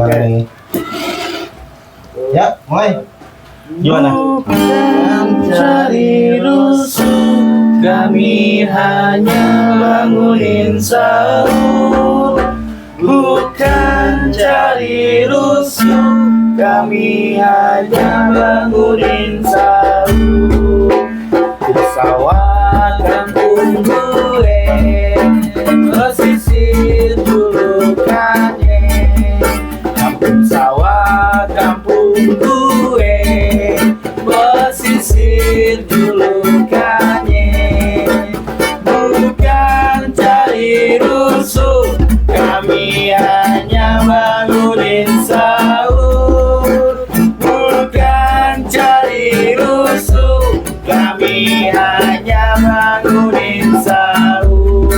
gimana nih? Ya, mulai. Gimana? Bukan cari rusuh, kami hanya bangunin sahur. Bukan cari rusuh, kami hanya bangunin sahur. Pesawat kampung gue, pesisir julukannya. Kampung sawah kampung gue, pesisir julukannya. Bukan cari rusuh, kami hanya bangunin sahur. Bukan cari rusuh, kami hanya bangunin sahur.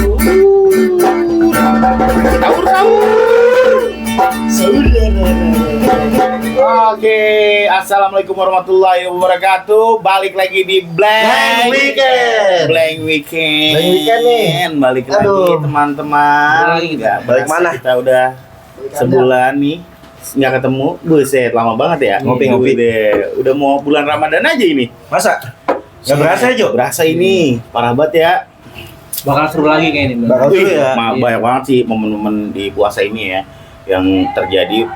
Sahur. Oke, assalamualaikum warahmatullahi wabarakatuh. Balik lagi di Blank Weekend. Blank Weekend nih. Balik lagi teman-teman. Balik mana? Kita udah sebulan nih nggak ketemu. Buset, lama banget ya. Ngopi-ngopi deh. Udah mau bulan Ramadan aja ini. Masa? Gak berasa ya, Jo? Berasa ini. Parah banget ya. Bakal seru lagi kayak ini. Bakal seru ya. Banyak banget sih momen-momen di puasa ini ya yang terjadi.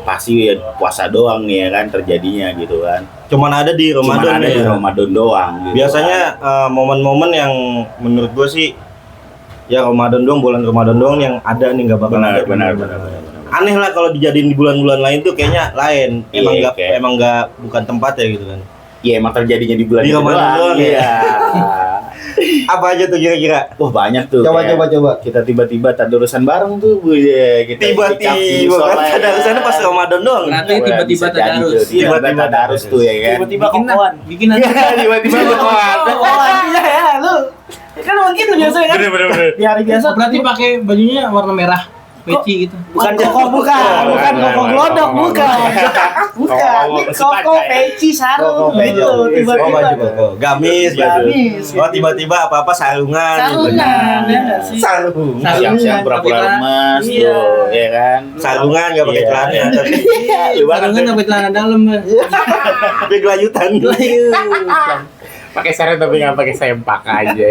Pasti ya puasa doang nih ya kan terjadinya gitu kan. Cuman ada di Ramadan di Ramadan doang gitu. Biasanya momen-momen yang menurut gue sih ya Ramadan doang, bulan Ramadan doang yang ada nih, nggak bakal ada. Benar. Aneh lah kalau dijadiin di bulan-bulan lain tuh kayaknya lain. Emang nggak bukan tempat ya gitu kan. Iya emang terjadinya di bulan di Ramadan doang. Iya. Apa aja tuh kira-kira? Wah banyak tuh. Coba. Kita tiba-tiba tadarusan bareng tuh Bu ya. Kita Tiba-tiba kan tadarusannya pas Ramadan doang. Nanti tiba-tiba tadarus. Tiba-tiba tadarus tuh ya kan. Tiba-tiba kokoan. Bikin nanti. Tiba-tiba kokoan. Iya ya, lu. Kan begitu biasanya kan. Bener. Di hari biasa berarti pakai bajunya warna merah. Peci gitu. Bukan koko glodok, bukan. Ini koko peci sarung gitu. Tiba-tiba gamis. Oh tiba-tiba apa-apa sarungan. Sarungan ya enggak sih? Sarung. Siap-siap pura-pura lemas tuh, ya kan. Sarungan enggak pakai celana. Sarungan tapi celana dalam. Pakai gelayutan. Pakai sarung tapi nggak pakai sempak aja.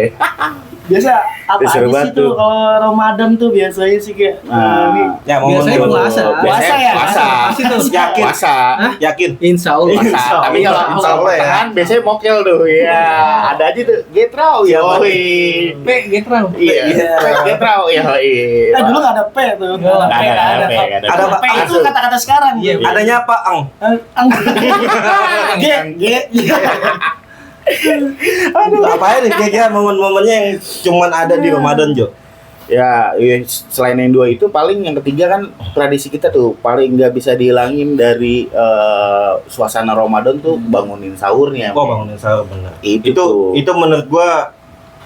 Biasa apa Seru aja banget sih tuh kalau Ramadan tuh biasanya sih kayak ini. Ya Biasanya puasa. Puasa ya? Pasti tuh. Yakin. Puasa. Yakin. Insya Allah. Puasa. Tapi kalau Insya Allah ya. pertengahan biasanya mokel tuh. Iya. Ada aja tuh getrau ya. Getrau. Iya. Getrau ya. Dulu nggak ada P tuh. Ada P itu kata-kata sekarang. Iya. Adanya apa? G. Aduh, apa nih kira-kira momen-momennya yang cuman ada di Ramadan, Jo? Ya, selain yang dua itu paling yang ketiga kan tradisi kita tuh paling nggak bisa dihilangin dari suasana Ramadan tuh bangunin sahurnya. Oh, bangunin sahur benar. Itu menurut gua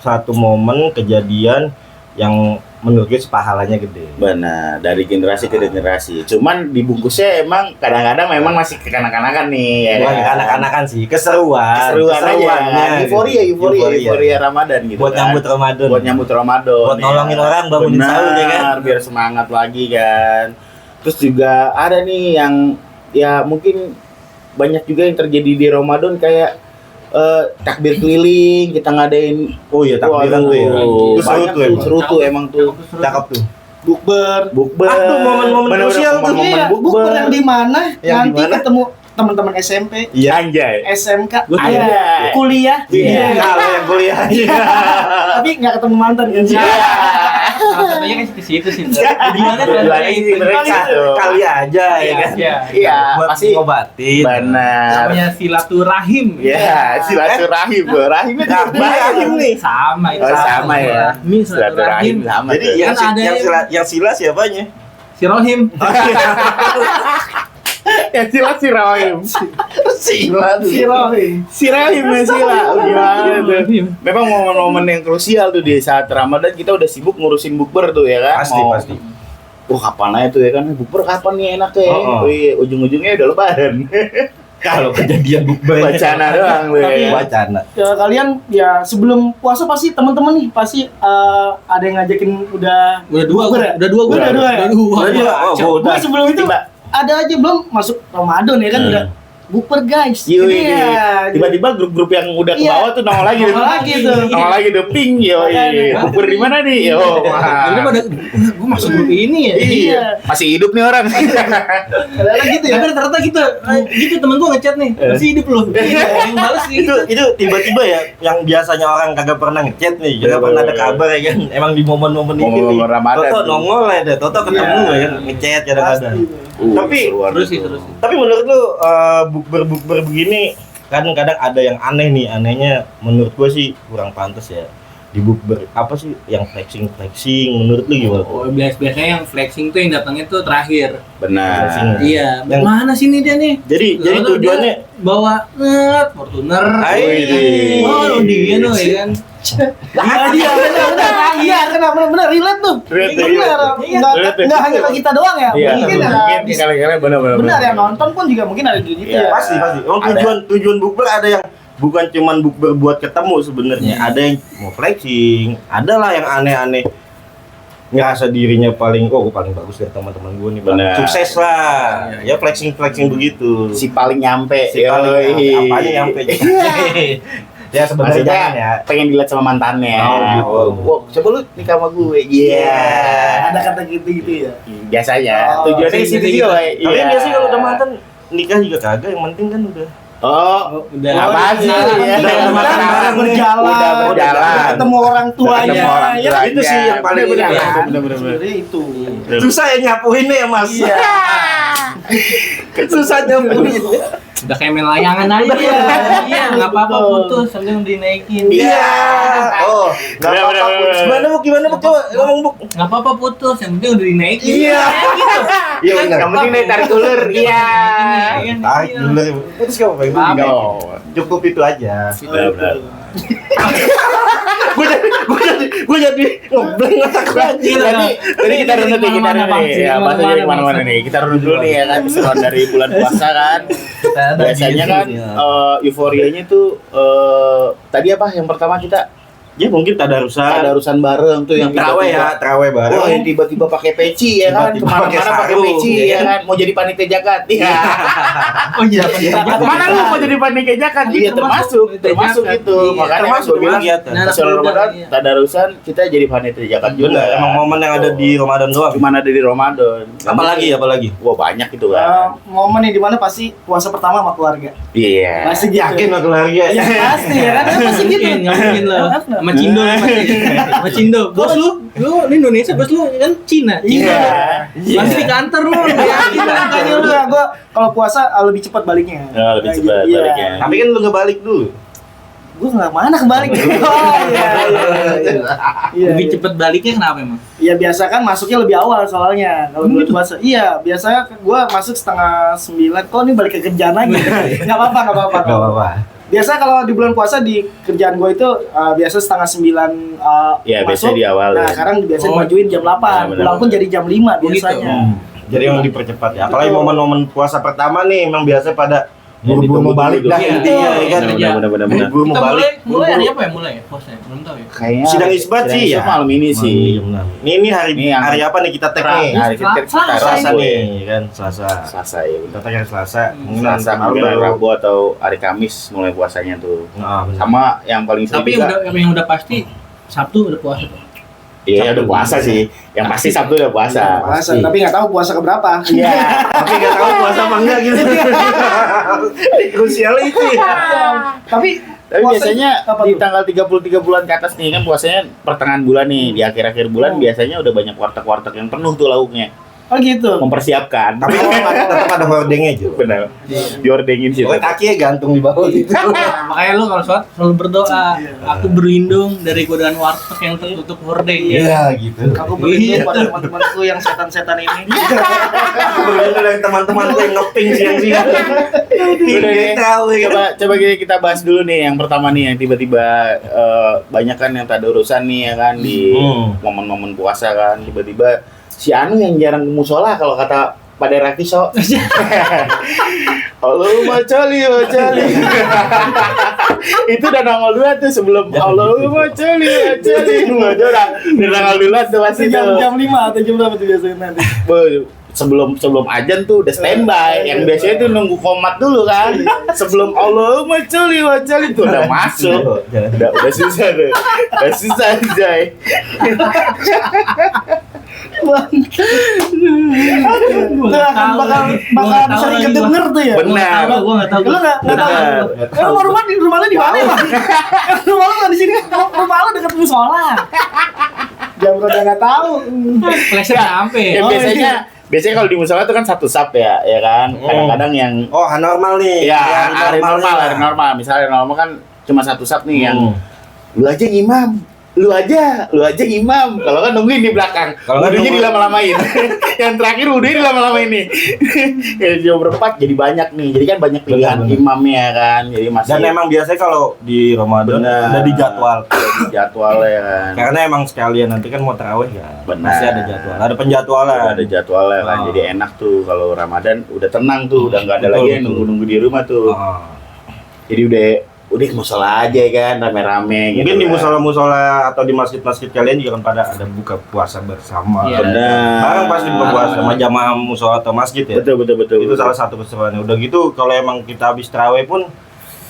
satu momen kejadian yang menurut gue pahalanya gede. Benar, dari generasi ke generasi. Cuman dibungkusnya emang kadang-kadang memang masih kekanak-kanakan nih. Ya. Bukan kekanak-kanakan sih, keseruan aja. Euforia Ramadan gitu. Buat kan. nyambut Ramadan. Buat nolongin orang bangunin sahur ya kan. Biar semangat lagi kan. Terus juga ada nih yang ya mungkin banyak juga yang terjadi di Ramadan kayak takbir keliling kita ngadain. Oh iya takbiran tuh ya. Itu Seru tuh emang tuh. Cakep tuh. Bukber. Aduh momen-momen krusial tuh. Iya, bukber yang di mana? Nanti ketemu teman-teman SMP, iya anjay, SMK, anjay, kuliah, kalau yang kuliah, tapi nggak ketemu mantan kan sih? Salah satunya kan ke situ sih. Tujuannya itu kali aja ya kan? Iya, pasti ngobatin. Benar. Namanya silaturahim. Iya, silaturahim. Rahimnya rahim nih. Sama itu. Sama ya. Silaturahim sama. Jadi yang sila siapanya? Si Rohim. Yang sila si Rahim. Si Rahim gimana tuh? Memang momen-momen yang krusial tuh di saat Ramadan kita udah sibuk ngurusin bukber tuh ya kan? Pasti. Kapan aja tuh ya kan? Bukber kapan nih enaknya? Ujung-ujungnya udah lebaran. Kalau kejadian bukber wacana doang lu ya. Wacana. Kalian ya sebelum puasa pasti teman-teman nih pasti ada yang ngajakin udah dua gue. Udah dua. Udah dua. Sebelum itu ada aja belum masuk Ramadan ya kan udah bukber guys. Yoi, Iya. tiba-tiba grup-grup yang udah ke Iya. bawah tuh nongol lagi, Nongol lagi tuh. nongol lagi the ping, yoi, bukber di mana nih, yo, Jadi pada gue masuk grup ini ya. Iya. masih hidup nih orang, Kadang-kadang gitu ya. Tapi rata-rata gitu temen gue ngechat nih, masih hidup loh. Yang balas nih. Itu tiba-tiba ya yang biasanya orang kagak pernah ngechat nih, kagak pernah ada kabar ya kan. Emang di momen-momen ini nih. Momen-momen Ramadan Toto tuh. nongol ya deh, Toto ketemu ya kan ngechat kadang-kadang. Tapi Terus sih. Tapi menurut lu bukber begini kadang-kadang ada yang aneh nih. Anehnya menurut gua sih kurang pantas ya. Di bukber apa sih yang flexing menurut lu gimana? Oh, biasanya yang flexing tuh yang datangnya tuh terakhir. benar, Iya, Yang- mana sih nih dia nih? Jadi Lalu tujuannya dia bawa Fortuner. Ai. Oh, dia tuh ya kan. Iya benar. Iya kenapa benar relate tuh. Relate, Benar. relate. Enggak hanya ke kita doang ya. iya, Mungkin mungkin kali-kali benar-benar, benar ya nonton pun juga mungkin ada gitu Iya. ya. pasti. Oh, Ada. tujuan bukber ada yang bukan cuman bukber buat ketemu sebenarnya. Ada yang mau flexing, ada lah yang aneh-aneh. Ngerasa dirinya paling gue paling bagus dari teman-teman gue nih, Bang. Benar. Sukses lah. Ya flexing begitu. si paling nyampe, Si paling yoi. apanya nyampe. Ya sebenarnya Maksudnya jangan ya. pengen dilihat sama mantannya. Oh, gitu. Wow, coba lu nikah sama gue. Iya. Ada kata gitu ya. Biasanya Oh, tujuannya sih, sih gitu. juga. Tapi kan biasanya kalau udah mantan nikah juga kagak, yang penting kan udah Oh, Udah. apaan sih? Iya. Udah makan bareng, berjalan. udah berjalan. Ketemu orang tuanya. Ketemu orang Ya, tuanya. itu sih yang paling Bener-bener, ini ya. bener-bener. sebenarnya itu. susah ya nyapuinnya ya mas. Iya. Susah nyapuin. Udah kayak main layangan aja. Iya, enggak apa-apa putus, sambil dinaikin. Iya. Oh, nggak Bener, apa-apa. bener, bener. Gimana buk? Coba ngomong buk. Enggak apa-apa putus, yang penting udah dinaikin. Iya. Iya benar. Yang penting dari tarik ulur. Iya. Tarik dulu. Terus kamu pengen Apa? nggak? Cukup itu aja. Benar-benar. Gue jadi ngeblank otak gue. Tadi kita runut nih, kita runut nih. Ya, bahasa jadi kemana-mana nih. Kita runut dulu nih ya kan, keseruan dari bulan puasa kan. Biasanya kan euforianya tuh tadi apa? Yang pertama kita Ya mungkin tadarusan. ada urusan bareng tuh yang Terawih ya, terawih bareng. Wah, yang tiba-tiba pakai peci ya kan, Tiba-tiba kemana-mana pakai pakai sarung, peci ya ya kan? kan, mau jadi panitia zakat. Iya. Oh iya, Kemana lu mau jadi panitia zakat? Iya termasuk itu. Iya, Makanya termasuk gue bilang kegiatan. Nah, pas anak Ramadan muda, iya. tadarusan kita jadi panitia zakat juga. Benar, emang momen yang ada di Ramadan doang. Cuma ada di Ramadan. Apalagi? Wah banyak itu kan. Momen yang dimana pasti puasa pertama sama keluarga. Iya. Pasti gitu. Yakin sama keluarga. Ya pasti ya kan. Pasti gitu. Mungkin, nggak mungkin lo. Sama Cindo lo pasti. Sama Cindo. Bos lu di Indonesia, bos lu kan Cina. Iya. Masih di kantor lu. Yakin angkanya lu. Enggak, gua kalau puasa lebih cepat baliknya. Oh, lebih Kayak cepat gitu. Iya. baliknya. Tapi kan lu nggak balik dulu. Gua nggak mana kebalik. Oh iya. Iya. Lebih cepet baliknya kenapa emang? Iya biasa kan masuknya lebih awal soalnya kalau bulan puasa. Iya biasanya gua masuk 8:30. Kok ini balik ke kerjaan lagi? Nggak apa-apa. Gak apa-apa. Biasa kalau di bulan puasa di kerjaan gue itu biasa 8:30 Iya, masuk. biasanya di awal, Nah ya. sekarang biasanya Oh. dimajuin jam 8. Benar-benar. Pulang pun jadi jam 5 biasanya. Jadi yang dipercepat ya. Apalagi momen-momen puasa pertama nih, emang biasa pada buru-buru mau balik dah Iya. intinya ya kan. Benar-benar. Buru-buru mau Kita balik. mulai hari apa ya mulai ya? Puasa ya? Belum tahu ya. Kayaknya Sidang isbat sih ya. malam ini sih. Ini hari Ini yang- hari apa nih kita tag nih? Hari kita Selasa Selasa Rabu ya. nih kan, Selasa. Selasa ya. Kita tag hari Selasa. Mungkin Selasa nanti mungkin hari baru- Rabu atau hari Kamis mulai puasanya tuh. Nah, benar. Sama yang paling sering Tapi juga. yang udah pasti Sabtu udah puasa tuh. Iya udah puasa sih. Yang pasti Sabtu udah puasa. Puasa, tapi nggak tahu puasa keberapa. Iya. Tapi nggak tahu puasa apa enggak gitu. Krusial itu ya. Tapi Tapi puasa biasanya apa di tuh? tanggal 33 bulan ke atas nih kan puasanya pertengahan bulan nih, di akhir-akhir bulan biasanya udah banyak warteg-warteg yang penuh tuh lauknya. Oh gitu. Mempersiapkan. Tapi tetap ada hordengnya juga. benar. Diordengin sih. Oh, kakinya gantung di bawah gitu. Makanya lu kalau sholat selalu berdoa, aku berlindung dari godaan warteg yang tertutup hordeng ya. Iya gitu. Aku berlindung pada teman-temanku yang setan-setan ini. Aku berlindung dari teman-teman gue yang ngeping siang-siang. Udah Tidak ya. tahu ya. Coba kita bahas dulu nih yang pertama nih yang tiba-tiba banyak kan yang tadarusan nih ya kan di momen-momen puasa kan tiba-tiba si Anu yang jarang ke musola kalau kata pada Rakiso. Allahumma cali. Itu udah nongol duluan tuh sebelum Allahumma cali. Udah nongol duluan tuh pasti tuh. Jam 5 atau jam berapa tuh biasanya nanti? sebelum azan tuh udah standby. Yang biasanya tuh nunggu komat dulu kan. Sebelum Allahumma sholli wa sallim tuh udah masuk. Udah susah tuh. Udah susah Jay. Bakal sering kedenger tuh ya. Benar. Gua enggak tahu. Lu enggak tahu. Lu rumah lu di mana, Bang? Rumah lu enggak di sini. Rumah lu dekat musola. Jam udah enggak tahu. Flashnya sampai. Ya, biasanya kalau di musola itu kan satu sub ya kan. Kadang-kadang yang anormal nih. ya hari normal. Misalnya normal kan cuma satu sub nih yang lu aja imam. Lu aja imam. Kalau kan nungguin di belakang. Kalau kan Udunya nunggu- dilama-lamain. Yang terakhir udunya dilama-lamain nih. Ya jam berempat jadi banyak nih. Jadi kan banyak pilihan Benar. imamnya kan. Jadi masih Dan emang biasanya kalau di Ramadan Benar. udah dijadwal. jadwal ya kan. Karena emang sekalian nanti kan mau tarawih ya. Benar. Masih ada jadwal. Ada penjadwalan. Ada jadwalnya kan. Oh. Jadi enak tuh kalau Ramadan udah tenang tuh, udah nggak ada lagi yang Betul. nunggu-nunggu di rumah tuh. Oh. Jadi udah ke musola aja kan, rame-rame gitu. Mungkin di kan. musola-musola atau di masjid-masjid kalian juga kan pada ada buka puasa bersama. Iya. Benar. Bareng pasti buka puasa sama jamaah musola atau masjid ya. Betul. Itu salah satu keseruannya. Udah gitu kalau emang kita habis tarawih pun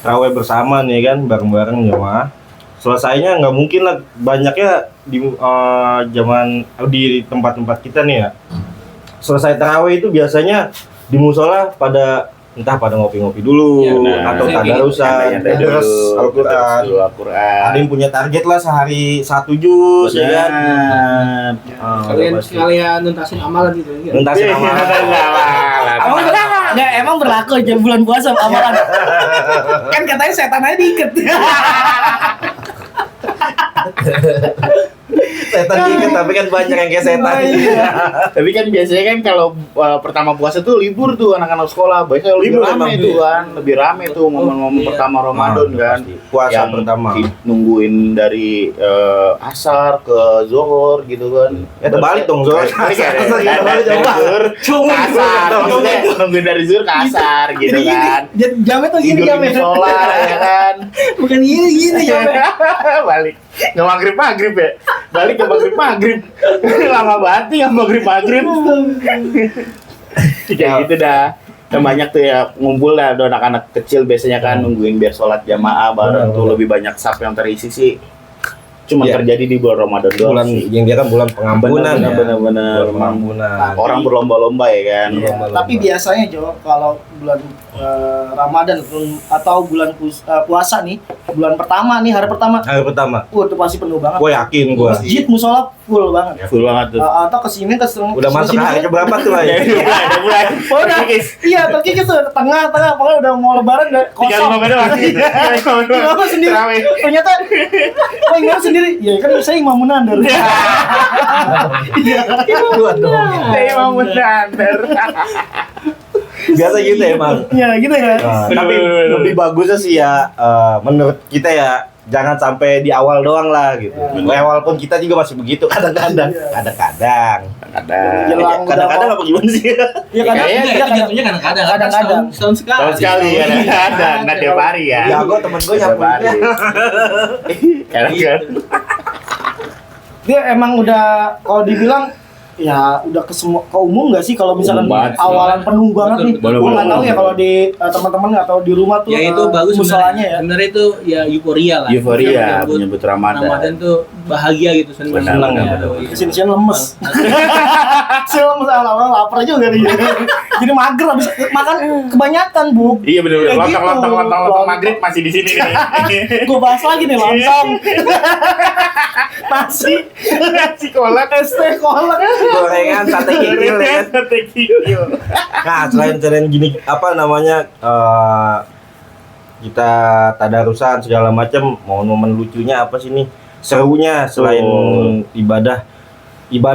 tarawih bersama nih kan bareng-bareng jamaah. Selesainya nggak mungkin lah, banyaknya di di tempat-tempat kita nih ya. Selesai tarawih itu biasanya di musola pada entah pada ngopi-ngopi dulu Ya, nah. atau tadarusan, Nyantai dulu, terus Al-Qur'an. dulu Al-Qur'an. Ada yang punya target lah sehari 1 juz ya kan. Benar. Kalian Udah pasti. sekalian nuntasin amalan gitu ya. Nuntasin amalan. Emang berlaku jam bulan puasa amalan. Kan katanya setan aja diikat. Setan dikit tapi kan banyak yang kayak setan. Tapi kan biasanya kan kalau pertama puasa tuh libur tuh anak-anak sekolah. Biasanya lebih Libur rame emang, tuh kan. Lebih rame tuh momen-momen iya. pertama Ramadan Nah, kan. pasti. Puasa Yang pertama. Nungguin dari asar ke zuhur gitu kan. Ya terbalik dong, Zul. Terbalik ya. Terbalik dong, Pak. Zuhur ke asar. Maksudnya nungguin dari zuhur ke asar gitu kan. Jamnya tuh gini Tidur di jamnya. musola ya kan. Bukan gini jamnya. Balik nggak maghrib ya, balik ke maghrib lama banget nih nggak maghrib kayak gitu dah. Kan banyak tuh ya ngumpul lah, ada anak-anak kecil biasanya kan nungguin biar sholat jamaah bareng tuh. Lebih banyak saf yang terisi sih cuma Iya. terjadi di bulan Ramadan doang Bulan sih. yang dia kan bulan pengampunan ya. Benar. Bulan pengampunan. Orang berlomba-lomba ya kan. Iya, tapi biasanya Jo, kalau bulan Ramadan atau bulan puasa nih, bulan pertama nih, hari pertama, Hari pertama. itu pasti penuh banget. Gua yakin gua. Masjid musola full banget. Full banget tuh. Atau kesini ke Udah masuk hari keberapa tuh lah ya? Udah mulai. Oh, udah. Iya, terkikis tuh tengah, pokoknya udah mau lebaran udah Tinggal kosong. 5 menit lagi. Imam sendiri. Terawih. Ternyata oh imam sendiri. Ya kan saya imam munandar. Iya. Saya mau benar. Biasa gitu emang. Ya gitu ya. Nah, Bener, tapi bener. lebih bagusnya sih ya menurut kita ya jangan sampai di awal doang lah gitu. Awal pun kita juga masih begitu kadang-kadang. Iya. Kadang-kadang. Jelang udah Kadang-kadang mau- apa gimana sih? Ya kadang Kayaknya Itu jatuhnya kadang-kadang. Kadang-kadang. Setahun sekali. Tahun sekali ya, ada nggak tiap hari ya. Ya gua temen gua Tiap hari. nyampunya. Kadang-kadang. dia emang udah kalau dibilang ya udah ke umum nggak sih kalau misalkan Umum banget sih. awalan penuh banget nih. Bener, Gua nggak bener, tahu ya bener. kalau di teman-teman atau di rumah tuh. Ya itu bagus musolanya ya. sebenarnya itu ya euforia lah. Euforia Menyambut menyebut Ramadan. Ramadan tuh bahagia gitu seneng Benar, seneng benar, ya. benar. Iya. Kesini-sini lemes. Saya lemes awal-awal lapar juga nih. Jadi mager habis makan kebanyakan, Bu. Iya benar-benar. Kayak gitu. Lontong maghrib masih di sini nih. Gue bahas lagi nih lontong. Nasi kolak. es teh kolak. Gorengan sate kikil ya. Sate kikil. Nah, selain gini apa namanya kita tadarusan segala macam, momen lucunya apa sih nih? Serunya selain ibadah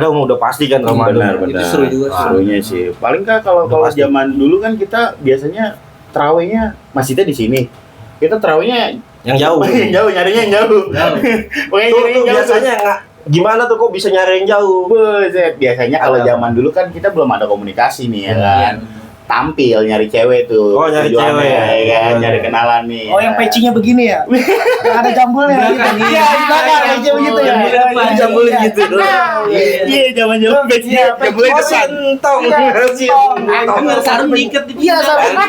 mah udah pasti kan Ramadan. Benar. Itu seru juga sih. Serunya sih. Paling kan kalau Udah pasti. zaman dulu kan kita biasanya terawihnya masjidnya di sini. Kita terawihnya Yang jauh. yang jauh, nyarinya yang jauh. Pokoknya Tuh, nyari yang jauh. biasanya nggak gimana tuh kok bisa nyari yang jauh? Buset, biasanya kalau Ada. zaman dulu kan kita belum ada komunikasi nih ya kan. tampil nyari cewek tuh. Oh, nyari tujuannya, cewek. ya kan, nyari kenalan nih. Oh, yang pecinya begini ya? Yang ada jambulnya gitu. Belakang, Iya, di belakang peci begitu ya. Jambulnya depan, jambulnya Iya. gitu. Iya, zaman-zaman pecinya jambulnya Oh, depan. sentong. Dengan sarung diikat di Iya, sama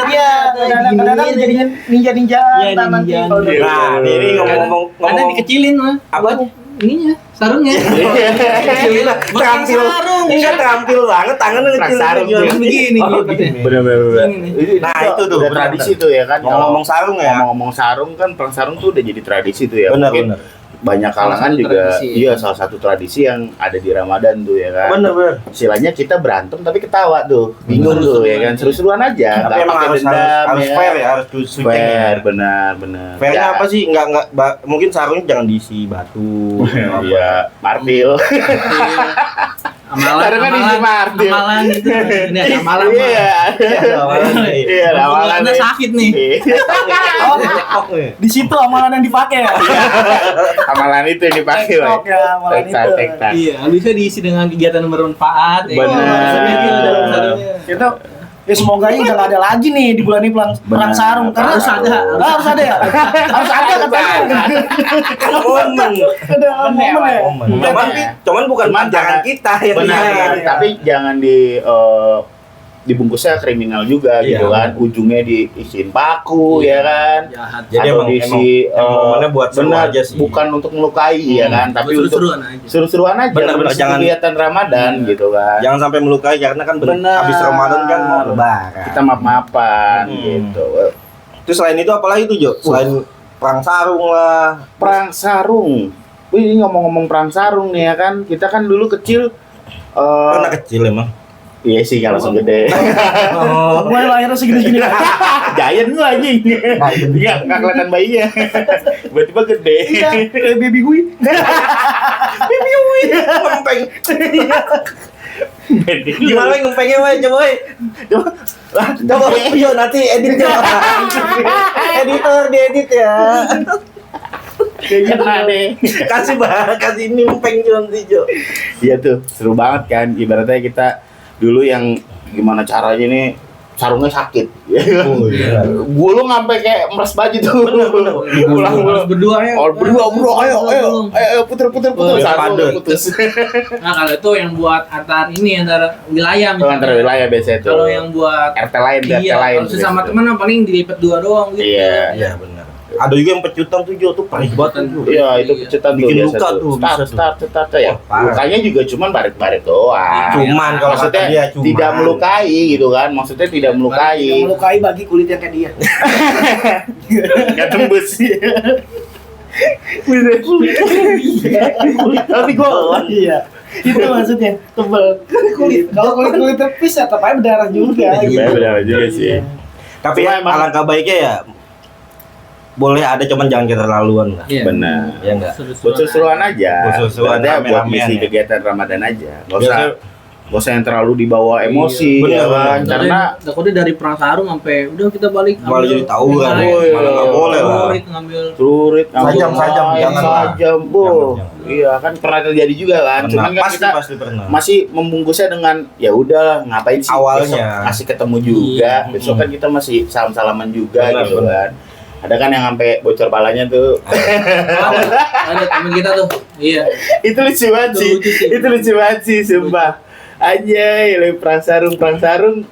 Iya, kadang-kadang jadinya ninja-ninja Iya, ntar nanti ninja. kalau udah- Nah, ini ngomong-ngomong Kadang dikecilin mah. apa? Ininya, sarungnya. Kecilin. Terampil, sarung. enggak terampil banget, tangannya Perang kecil sarung. juga. Begini Oh, gitu. begini. Bener-bener. Ini nih. Nah, itu tuh, udah bener, tradisi bener. tuh ya kan. Ngomong-ngomong sarung ya. Ngomong-ngomong sarung kan, perang sarung tuh udah jadi tradisi tuh ya. Bener, Mungkin bener. banyak kalangan satu juga tradisi. iya salah satu tradisi yang ada di Ramadan tuh ya kan. Bener. Istilahnya kita berantem tapi ketawa tuh. Bingung tuh ya kan. Seru-seruan aja. Tapi Nggak emang pakai harus dendam, harus ya. fair ya, harus suceng Fair, ya. benar. Fairnya Ya. apa sih? Enggak mungkin sarungnya jangan diisi batu. Iya, martil. Amalan, Sarungnya diisi martil. amalan gitu. Ini ada amalan. Iya. Iya, Amalan amalan nih. sakit nih. Di situ amalan yang dipakai ya. Amalan itu yang dipakai, TikTok Boy. ya, amalan itu. Tektak. Iya, bisa diisi dengan kegiatan yang bermanfaat. Benar. Maksudnya gitu dalam sarungnya. Kita ya semoga udah nggak ada lagi nih di bulan ini perang sarung karena Harus ada. harus ada ya harus ada katanya Momen. ada momen ya Momen. Cuman bukan Cuman panjangan jangan- kita yang Benar, ini. tapi jangan dibungkusnya kriminal juga Iya. gitu kan. Ujungnya diisiin paku ya kan. Jahat. Jadi Atau emang momennya buat seru benar, aja sih. bukan untuk melukai ya kan, tapi untuk seru-seruan aja. seru-seruan aja. Benar, mengisi jangan- kegiatan Ramadan gitu kan. Jangan sampai melukai karena kan Benar. habis Ramadan kan mau lebaran. Kita maaf-maafan Hmm. gitu. Terus selain itu apalagi tuh, Jo? Selain perang sarung lah. Perang sarung. Wih, ini ngomong-ngomong perang sarung nih ya kan. Kita kan dulu kecil Pernah kecil emang. iya sih kalau langsung gede. Oh. gue lahirnya segini-segini Giant lu anjing. Enggak kelihatan bayinya. Tiba-tiba gede. iya kayak baby hui Ngempeng. Gimana ngempengnya, Boy? Coba, Boy. Coba, yo nanti edit ya. Editor diedit ya. Kena deh. Kasih ini ngempeng nanti, Jo. Iya tuh, seru banget kan. Ibaratnya kita dulu yang gimana caranya nih sarungnya sakit. Oh, iya. Gua lu ngampe kayak meres baju tuh. Pulang Harus berdua ya. Oh, berdua bro, ayo puter puter Oh, sarung padet. putus. Nah, kalau itu yang buat antara wilayah Itu antar wilayah biasanya tuh. Kalau yang buat RT lain, RT iya, lain. kalau sesama biasanya. teman paling dilipat dua doang gitu. Iya. Iya, benar. Ada juga yang pecutan tuh, Jo, tuh paling banget tuh. Iya, itu pecutan tuh Bikin biasa luka tuh, bisa tuh. Start ya. Wah, parah. Lukanya juga cuman baret-baret doang. Cuman kalau Maksudnya kata dia cuman. tidak melukai gitu kan. Maksudnya tidak yang melukai. melukai bagi kulit yang kayak dia Enggak tembus. Tapi gua iya itu maksudnya tebel kulit kalau kulit tepis ya tetap aja berdarah juga gitu. benar juga sih. Tapi Cuma emang- alangkah baiknya ya boleh ada cuman jangan keterlaluan lah. Iya. Benar. Ya enggak? Buat seru-seruan aja. Buat seru-seruan, Berarti buat rame-ramean ngisi ya. kegiatan Ramadan aja. Enggak Biasa- usah yang terlalu dibawa emosi Bener, ya kan. bener. Karena takutnya dari perang sarung sampai udah kita balik Malah jadi tawuran, yang lain. woy. malah nggak boleh lah. Ngambil surit Sajam, sajam, jangan lah. sajam, bu. Jangan. Iya kan pernah terjadi juga kan. Cuman kan pasti kita pasti pernah. masih membungkusnya dengan ya udah ngapain sih Awalnya. besok masih ketemu juga. Iya. Besok kan kita masih salam-salaman juga Benar, gitu benar. kan. Ada kan yang sampai bocor palanya tuh. ada temen kita tuh. Iya. Itu lucu banget Itu sih. lucu sih. Itu lucu banget sih, sumpah. Anjay, le perang sarung.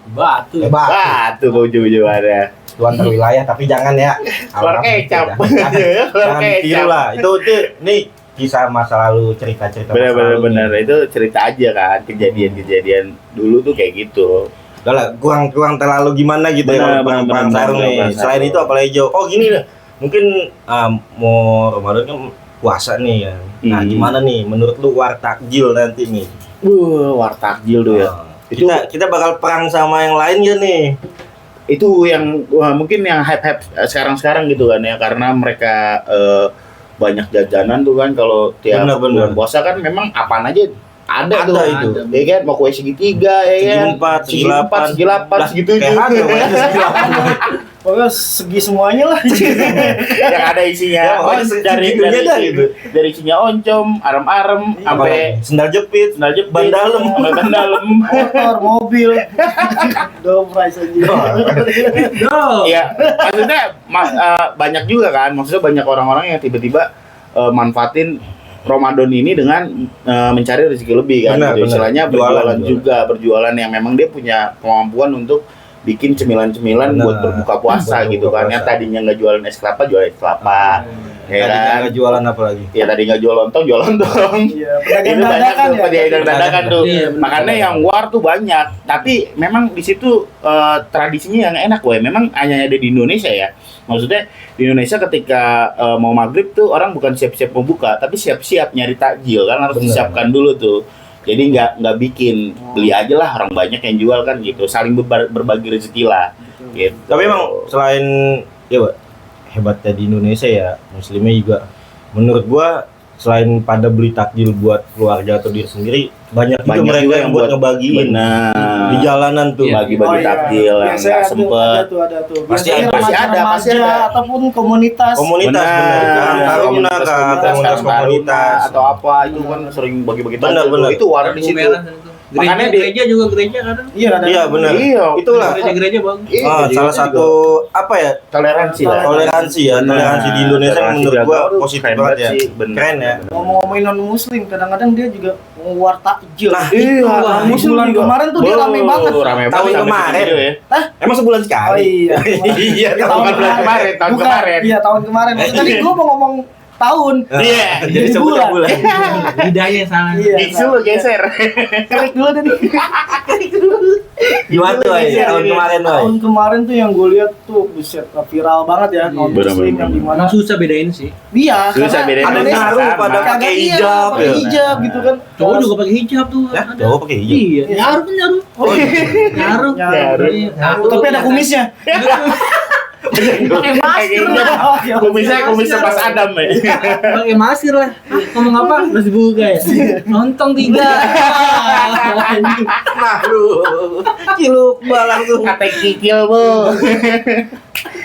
Batu. Hebat. Wah, tuh ujung-ujung ada. Itu antar wilayah tapi jangan ya. Keluar kecap. Jangan Keluar ditiru kecap. lah. Itu nih kisah masa lalu, cerita-cerita masa lalu. Bener itu cerita aja kan, kejadian-kejadian dulu tuh kayak gitu. Udah lah, kurang terlalu gimana gitu Benar, ya kalau benar, perang benar, sarung benar, nih. perang Selain sarung. itu apalagi Jo? Oh gini deh. Mungkin mau Ramadan kan puasa nih ya. Nah, Hmm. gimana nih menurut lu war takjil nanti nih? Wartakjil tuh ya. Nah, kita bakal perang sama yang lain ya nih. Itu yang mungkin yang hype-hype sekarang-sekarang gitu kan ya, karena mereka banyak jajanan tuh kan kalau tiap Benar, benar. bulan puasa kan memang apaan aja ada Ada tuh. itu. Ya kan, mau kue segitiga ya Segi kan. empat, segi 8, Lah, segitu kayak ada, Mas, segi 8. Pokoknya segi semuanya lah. Yang ada isinya Ya, pokoknya segitunya dah, gitu. dari isinya oncom, arem-arem, sampai sendal jepit, ban dalam, Motor, mobil. Door price aja. Iya, maksudnya banyak juga kan, maksudnya banyak orang-orang yang tiba-tiba manfaatin Ramadan ini dengan mencari rezeki lebih kan, Benar, gitu. benar. Istilahnya Jualan. berjualan yang memang dia punya kemampuan untuk bikin cemilan-cemilan Benar. buat berbuka puasa Buat gitu berbuka kan. puasa. Yang tadinya nggak jualan es kelapa, jual es kelapa. Ya Tadinya kan? nggak jualan apa lagi? Ya tadi nggak jual lontong, jual lontong. Iya, pedagang Itu banyak dadakan tuh ya. pedagang dadakan tuh. Iya, benar. Makanya yang war tuh banyak. Tapi memang di situ tradisinya yang enak, woy. Memang hanya ada di Indonesia ya. Maksudnya di Indonesia ketika mau maghrib tuh orang bukan siap-siap mau buka, tapi siap-siap nyari takjil kan harus Benar. disiapkan dulu tuh. Jadi nggak bikin, beli aja lah, orang banyak yang jual kan gitu. Saling berbagi rezeki lah. Gitu. Tapi emang selain ya Pak, hebatnya di Indonesia ya, muslimnya juga menurut gua selain pada beli takjil buat keluarga atau diri sendiri, banyak juga mereka yang buat ngebagiin benar di jalanan tuh. Iya. bagi-bagi takjil yang Biasanya nggak sempet. ada tuh. Pasti Biasanya ada, pasti ada, pasti remaja ada. ataupun komunitas. Komunitas Benar. benar. Karang Taruna komunitas komunitas atau apa itu kan sering bagi-bagi Benar, takjil tuh. benar. Itu warna di Lampu situ. merah itu. Makanya Gereja juga gereja kadang. Iya, ada. Iya benar. Iya. Itulah Gereja bagus. Iya, jadi salah itu satu apa ya? toleransi lah. Toleransi ya, Benar. toleransi di Indonesia Toleransi menurut di gua agama tuh positif keren banget ya. sih, bener. Keren ya. Ngomong-ngomongin non muslim, kadang-kadang dia juga ngewar takjil. Nah, Iya, Wah, muslim bulan juga. kemarin tuh dia rame banget. Rame Tahun banget sampai kemarin. segitu ya. Emang sebulan Oh sekali. iya. Iya, Bukan bulan kemarin, tahun Bukan, kemarin. Iya, tahun kemarin. Maksudnya tadi gua mau ngomong tahun. Iya. Jadi sebulan. Lidahnya salah. Iya. Bisu lo geser. Kerik dulu deh nih. Gimana tuh Ay? Tahun kemarin Ay? Tahun kemarin tuh yang gue lihat tuh buset viral banget ya non muslim Bener-bener. yang dimana Emang susah bedain sih. iya Susah karena bedain. Ada Indonesia ngaruh sama. pada pakai kagak iya, hijab pakai ya. hijab gitu kan Cowok juga pakai hijab tuh. Ya, ada. cowok pakai hijab. Iya, nyaruh kan nyaruh. Oh, iya. Nyaruh. Nyaruh. Iya, Tapi ada kumisnya. Pakai masker lah. Oh, iya. Kumis pas Adam ya. Pakai masker lah. Ngomong apa? Terus buka ya. Nonton 3. Nah, lu ciluk balang tuh. Kata kikil bu.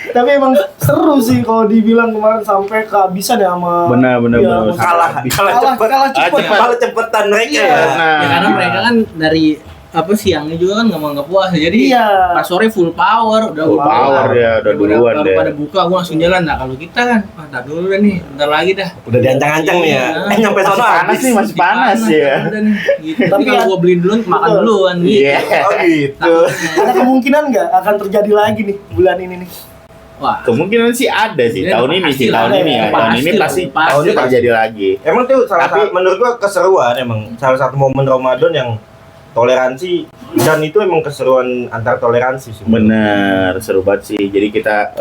Tapi emang seru sih kalau dibilang kemarin sampai kehabisan ya sama Benar. Iya, Kalah cepet. kalah cepet. Kalah cepetan mereka Iya. ya. Ya karena mereka kan dari apa siangnya juga kan nggak mau puasa. Jadi Iya. pas sore full power udah Full power ya, udah duluan deh. Pada buka gua langsung jalan. Nah, kalau kita kan ntar dulu deh nih, bentar lagi dah. Udah diancang-ancang nih ya. Nyampe Masih sono panas habis. nih, masih panas ya. Udah nih, gitu. Tapi Tapi kalau kan- gua beliin duluan makan Betul. duluan gitu. Iya. Oh gitu. Ada kemungkinan nggak akan terjadi lagi nih bulan ini nih? Wah, Kemungkinan sih ada sih Ya, tahun ini sih pasti tahun lah. ini ya. Tahun ini pasti Pasti. terjadi lagi. Emang tuh salah Tapi- satu menurut gua keseruan emang salah satu momen Ramadan yang toleransi dan itu emang keseruan antar toleransi sih. Bener, seru banget sih. Jadi kita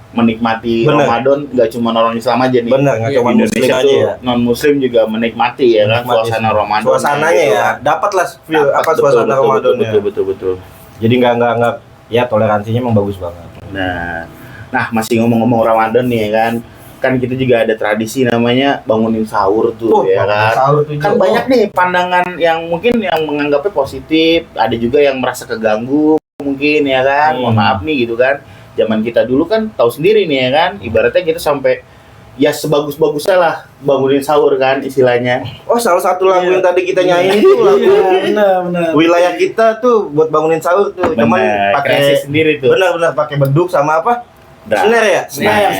menikmati Bener. Ramadan nggak cuma orang Islam aja nih. Bener, nggak Iya, cuma muslim Indonesia aja tuh ya. non Muslim juga menikmati ya kan Menikmati suasana sih. Ramadan. Suasananya gitu ya, kan. dapat lah feel Dapat, apa suasana Ramadannya. betul. Jadi nggak ya toleransinya emang bagus banget. Nah masih ngomong-ngomong Ramadan nih ya kan kita juga ada tradisi namanya bangunin sahur tuh ya kan. Sahur tuh Kan banyak nih pandangan yang mungkin yang menganggapnya positif, ada juga yang merasa keganggu mungkin ya kan. Mohon maaf nih gitu kan. Zaman kita dulu kan tahu sendiri nih ya kan, ibaratnya kita sampai ya sebagus-bagusnya lah bangunin sahur kan istilahnya. Oh, salah satu lagu Iya. yang tadi kita nyanyi itu lagu Iya, benar. wilayah kita tuh buat bangunin sahur tuh. Cuman Bener, pakai kreasi sendiri tuh. benar-benar pakai beduk sama apa? Dah. Snare ya?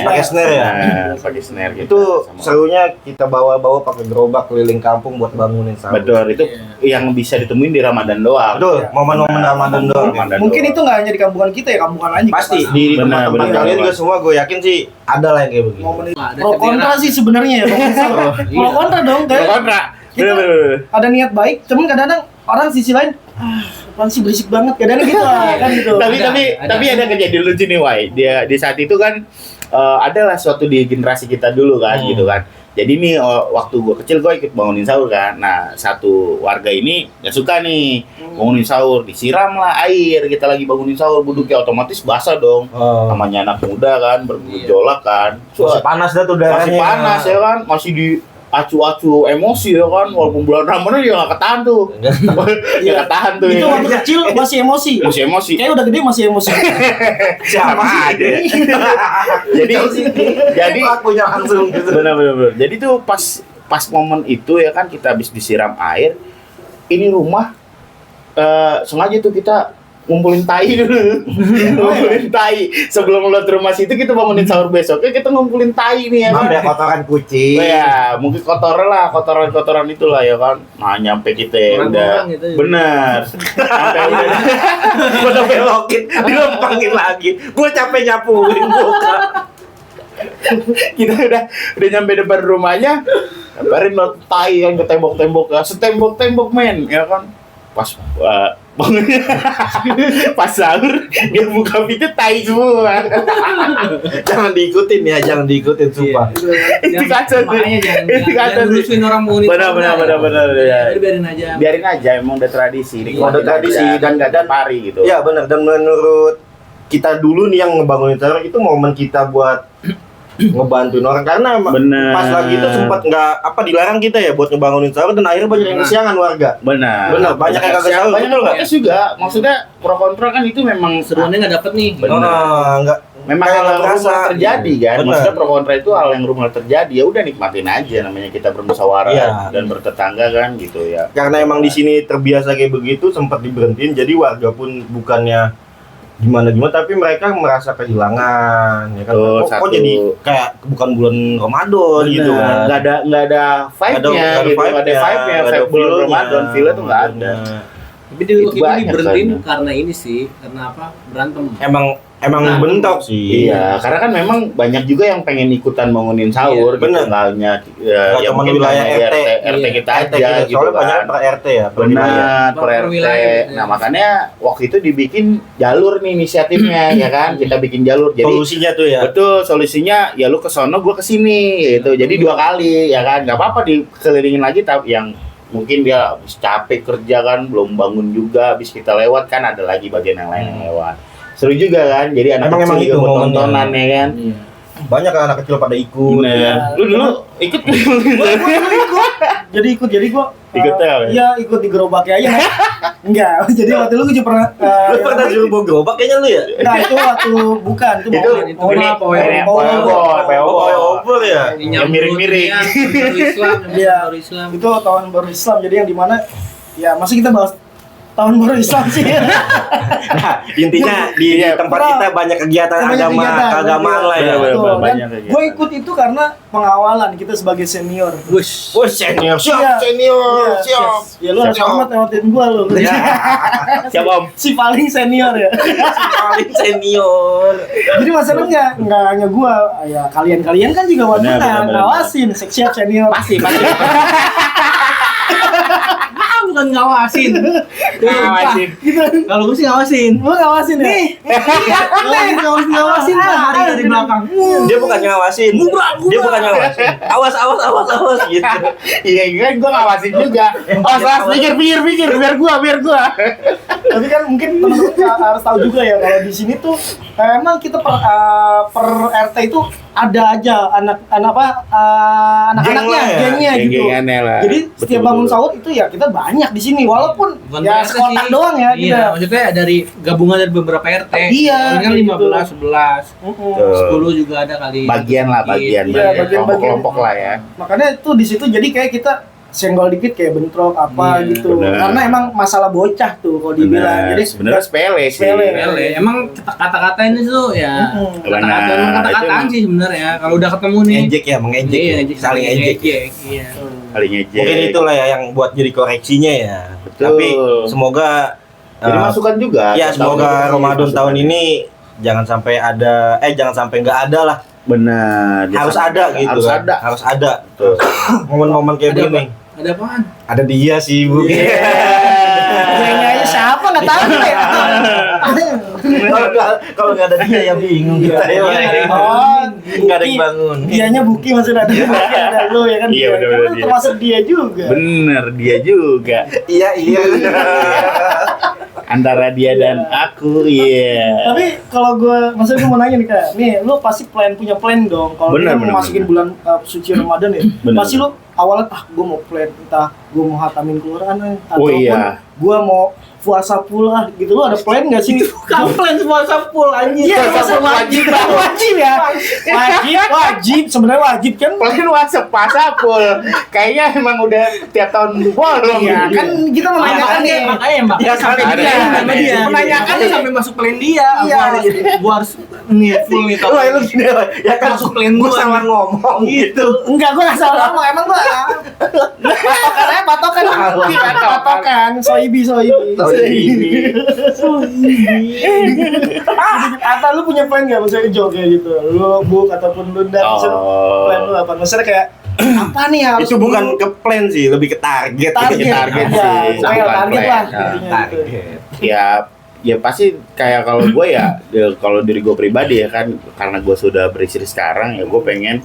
Pakai snare ya. Nah, pakai snare gitu. Itu Sama- serunya kita bawa-bawa pakai gerobak keliling kampung buat bangunin sahur. Betul, itu yang bisa ditemuin di Ramadan doang. Betul, momen-momen Ramadan doang. Ramadan Mungkin doang. itu nggak hanya di kampungan kita ya, kampungan lain juga Pasti pasti. di Benar, tempat-tempat benar, kalian benar. juga semua gue yakin sih ada lah yang kayak begini. Momen itu. Wah, ada Pro kontra cedera. sih sebenarnya ya. Pro kontra dong, Pro kayak kontra. Kita- Bener. ada niat baik, cuman kadang-kadang orang sisi lain apaan sih berisik banget, kadang gitu lah kan gitu. Tapi ada kejadian lucu nih, Wai. Dia di saat itu kan adalah suatu di generasi kita dulu kan gitu kan. Jadi nih waktu gue kecil gue ikut bangunin sahur kan. Nah satu warga ini gak suka nih bangunin sahur, disiram lah air. Kita lagi bangunin sahur, duduknya otomatis basah dong. Oh. Namanya anak muda kan, bergejolak kan. Masih panas dah tuh darahnya. Masih panas ya kan, masih acu-acu emosi ya kan, walaupun bulan Ramadan dia nggak ketahan tuh. Nggak ketahan tuh. Itu ya. waktu kecil masih emosi. Masih emosi. Kayak udah gede masih emosi. Siapa ada? Jadi akunya langsung gitu. benar. Jadi tuh pas momen itu ya kan kita habis disiram air, ini rumah sengaja tuh kita ngumpulin tai dulu. Ngumpulin tai. Sebelum lo ke rumah situ kita bangunin sahur besoknya kita ngumpulin tai nih ya kan. Ya kotoran kucing. Oh ya, mungkin kotoran itulah ya kan. Nah, nyampe kita udah Orang-orang gitu. bener. Sampai Udah belokin, dilempangin lagi. Gue capek nyapuin muka. kita udah nyampe depan rumahnya, lemparin lo tai kan ke tembok-tembok, setembok-tembok men, ya kan. Pas bangunnya pas sahur dia buka pintu tai semua. Jangan diikutin ya, jangan diikutin sumpah. Itu kacau tuh. Makanya Itu kacau jangan tuh. ngurusin orang mau Benar ya. Biarin aja. Biarin aja, emang udah tradisi. Udah tradisi dan gak ada pari gitu. Ya benar, dan menurut kita dulu nih yang ngebangunin sahur itu momen kita buat ngebantuin orang, karena Bener. pas lagi itu sempat dilarang kita ya buat ngebangunin sahur, dan akhirnya banyak yang kesiangan warga. Benar. Banyak yang kagak sahur, Banyak betul nggak? protes juga. Maksudnya pro kontra kan itu memang Seruannya nggak dapet nih. Benar. Enggak. memang Kayak hal yang ngerasa. rumah terjadi kan. Bener. Maksudnya pro kontra itu hal yang rumah terjadi, ya udah nikmatin aja, namanya kita bermusyawarah Iya. dan bertetangga kan gitu ya. Karena emang di sini terbiasa kayak begitu, sempat diberhentiin, jadi warga pun bukannya gimana tapi mereka merasa kehilangan ya kan. Betul, Kok satu. jadi kayak bukan bulan Ramadan gitu kan. Nggak ada vibe-nya gitu, nggak ada vibe-nya, vibe bulan Ramadan, feel-nya tuh nggak ada. Tapi dia Itu waktu itu banyak diberhentiin soalnya. karena ini sih, karena apa? Berantem. Emang Nah, bentok sih. Iya, karena kan memang banyak juga yang pengen ikutan bangunin sahur, Iya, gitu, bener. nggak hanya Nggak cuma mungkin wilayah hanya RT. RT kita RT aja kita, gitu soalnya banyak kan. per RT ya, per wilayah. Benar, per Per RT. wilayah, ya. Nah, makanya waktu itu dibikin jalur nih inisiatifnya ya kan. Kita bikin jalur. Jadi Solusinya tuh ya. betul, solusinya ya lu ke sono, gua ke sini gitu. Jadi 2 kali ya kan. Enggak apa-apa dikelilingin lagi, tapi yang mungkin dia habis capek kerja kan, belum bangun juga, habis kita lewat kan ada lagi bagian yang lain yang lewat. Seru juga kan. Jadi anak Emang kecil itu juga buat momennya. tontonan ya kan. Iya. Banyak kan anak kecil pada ikut. Bener. Lu dulu ikut Jadi gua Ikut ya? iya ikut di gerobaknya aja. Enggak, jadi waktu lu juga pernah Lu pernah dulu bawa gerobak kayaknya lu ya? Nah, itu waktu bukan itu Itu mau ini Oh, over ya. Yang miring-miring. Baru Islam, Iya. baru Islam. itu tahun baru Islam, jadi yang dimana ya masih kita bahas tahun baru Islam sih. Nah, intinya di Iya, tempat pernah. kita banyak kegiatan Banyak kegiatan, keagamaan lah ya. Bener, Betul. bener, Dan banyak kegiatan. gue ikut itu karena pengawalan kita sebagai senior. Wush. Oh, senior, Iya. senior, Iya, siap. Ya lu harus hormat lewatin gua lu. Siapa Om? Si paling senior ya. Paling senior. Jadi masalahnya enggak hanya gua, ya kalian kan juga waktu Benar, benar. ngawasin siap senior. Pasti. Bukan ngawasin. Ngawasin. Gitu. Kalau gue sih ngawasin. Lu ngawasin ya? Ngawasin lari dari belakang. Dia bukan ngawasin. Dia bukan ngawasin. Awas gitu. Iya kan gua ngawasin juga. Awas pikir biar gua. Tapi kan mungkin teman-teman harus tahu juga ya kalau di sini tuh emang kita per RT itu ada aja anak-anaknya, Geng lah ya. gengnya gitu. Geng-gengannya lah. Jadi setiap bangun sahur itu ya kita banyak di sini walaupun Bukan ya RT sekotak sih. doang ya Iya, kita. maksudnya dari gabungan dari beberapa RT. Iya, Kan kayak 15, 11, Mm-mm. Tuh. 10 juga ada kali. Bagian Iya, bagian-bagian. kelompok lah ya. Makanya tuh di situ jadi kayak kita senggol dikit kayak bentrok apa Iya, gitu. benar. Karena emang masalah bocah tuh kalau dibilang. Jadi sebenarnya sepele sih. Sepele. Pele. Emang kata-kata ini tuh ya Mm-mm. kata-kata emang kata-kataan itu- sih sebenarnya. Kalau udah ketemu nih. Ngejek ya, mengejek. Iya, ya. Saling ejek. Iya. Kali ngejek. Mungkin itulah ya yang buat jadi koreksinya ya. Betul. Tapi semoga Jadi masukan juga. ya Tahun semoga ini Ramadan masukan. tahun ini jangan sampai nggak ada lah. Benar. Harus ada gitu Harus kan. ada. Harus ada. Tuh. Momen-momen kayak Ada begini. Ada apaan? Ada dia sih, Bu. gengnya siapa nggak tahu ya. Kalau nggak ada dia ya bingung kita ya. Oh, Nggak ada yang bangun. dianya Buki maksudnya ada Buki, ada lu ya kan. Iya, Dia. bener-bener Kan lu dia. termasuk dia juga. Bener, dia juga. Iya. Antara dia dan aku, iya. Tapi kalau maksudnya gue mau nanya nih kak, nih lu pasti punya plan dong. Kalau Bener, kita bener, mau masukin bener. bulan suci Ramadan ya, Bener, pasti lu awalnya gue mau plan entah gue mau hatamin Quran Oh iya. gue mau puasa pula gitu. Lu ada plan nggak sih? Bukan plan puasa full anjing. Iya, Puasa wajib ya. Wajib sebenarnya wajib kan. Plan puasa full. Kayaknya emang udah tiap tahun bolong. Iya, kan kita menanyakan nih. Makanya Mbak. Ya sampai Ada dia, yang sampai ada. dia. Menanyakan sampai masuk plan dia. Iya. Gua harus nih full nih tau. Lu gini ya kan Masuk plan gua gua salah nih. ngomong gitu. Enggak, gue nggak salah ngomong. Emang gue patokan. Soibi. Atau lu punya plan nggak misalnya jog kayak gitu? Lu buk ataupun lu dan plan lu apa? Misalnya kayak apa nih harus Itu bukan ke plan sih, lebih ke target. target target ya, sih, kayak bukan target plan. lah Nah, intinya gitu. Ya pasti kayak kalau gue ya kalau diri gue pribadi ya kan, karena gue sudah beristri sekarang ya gue pengen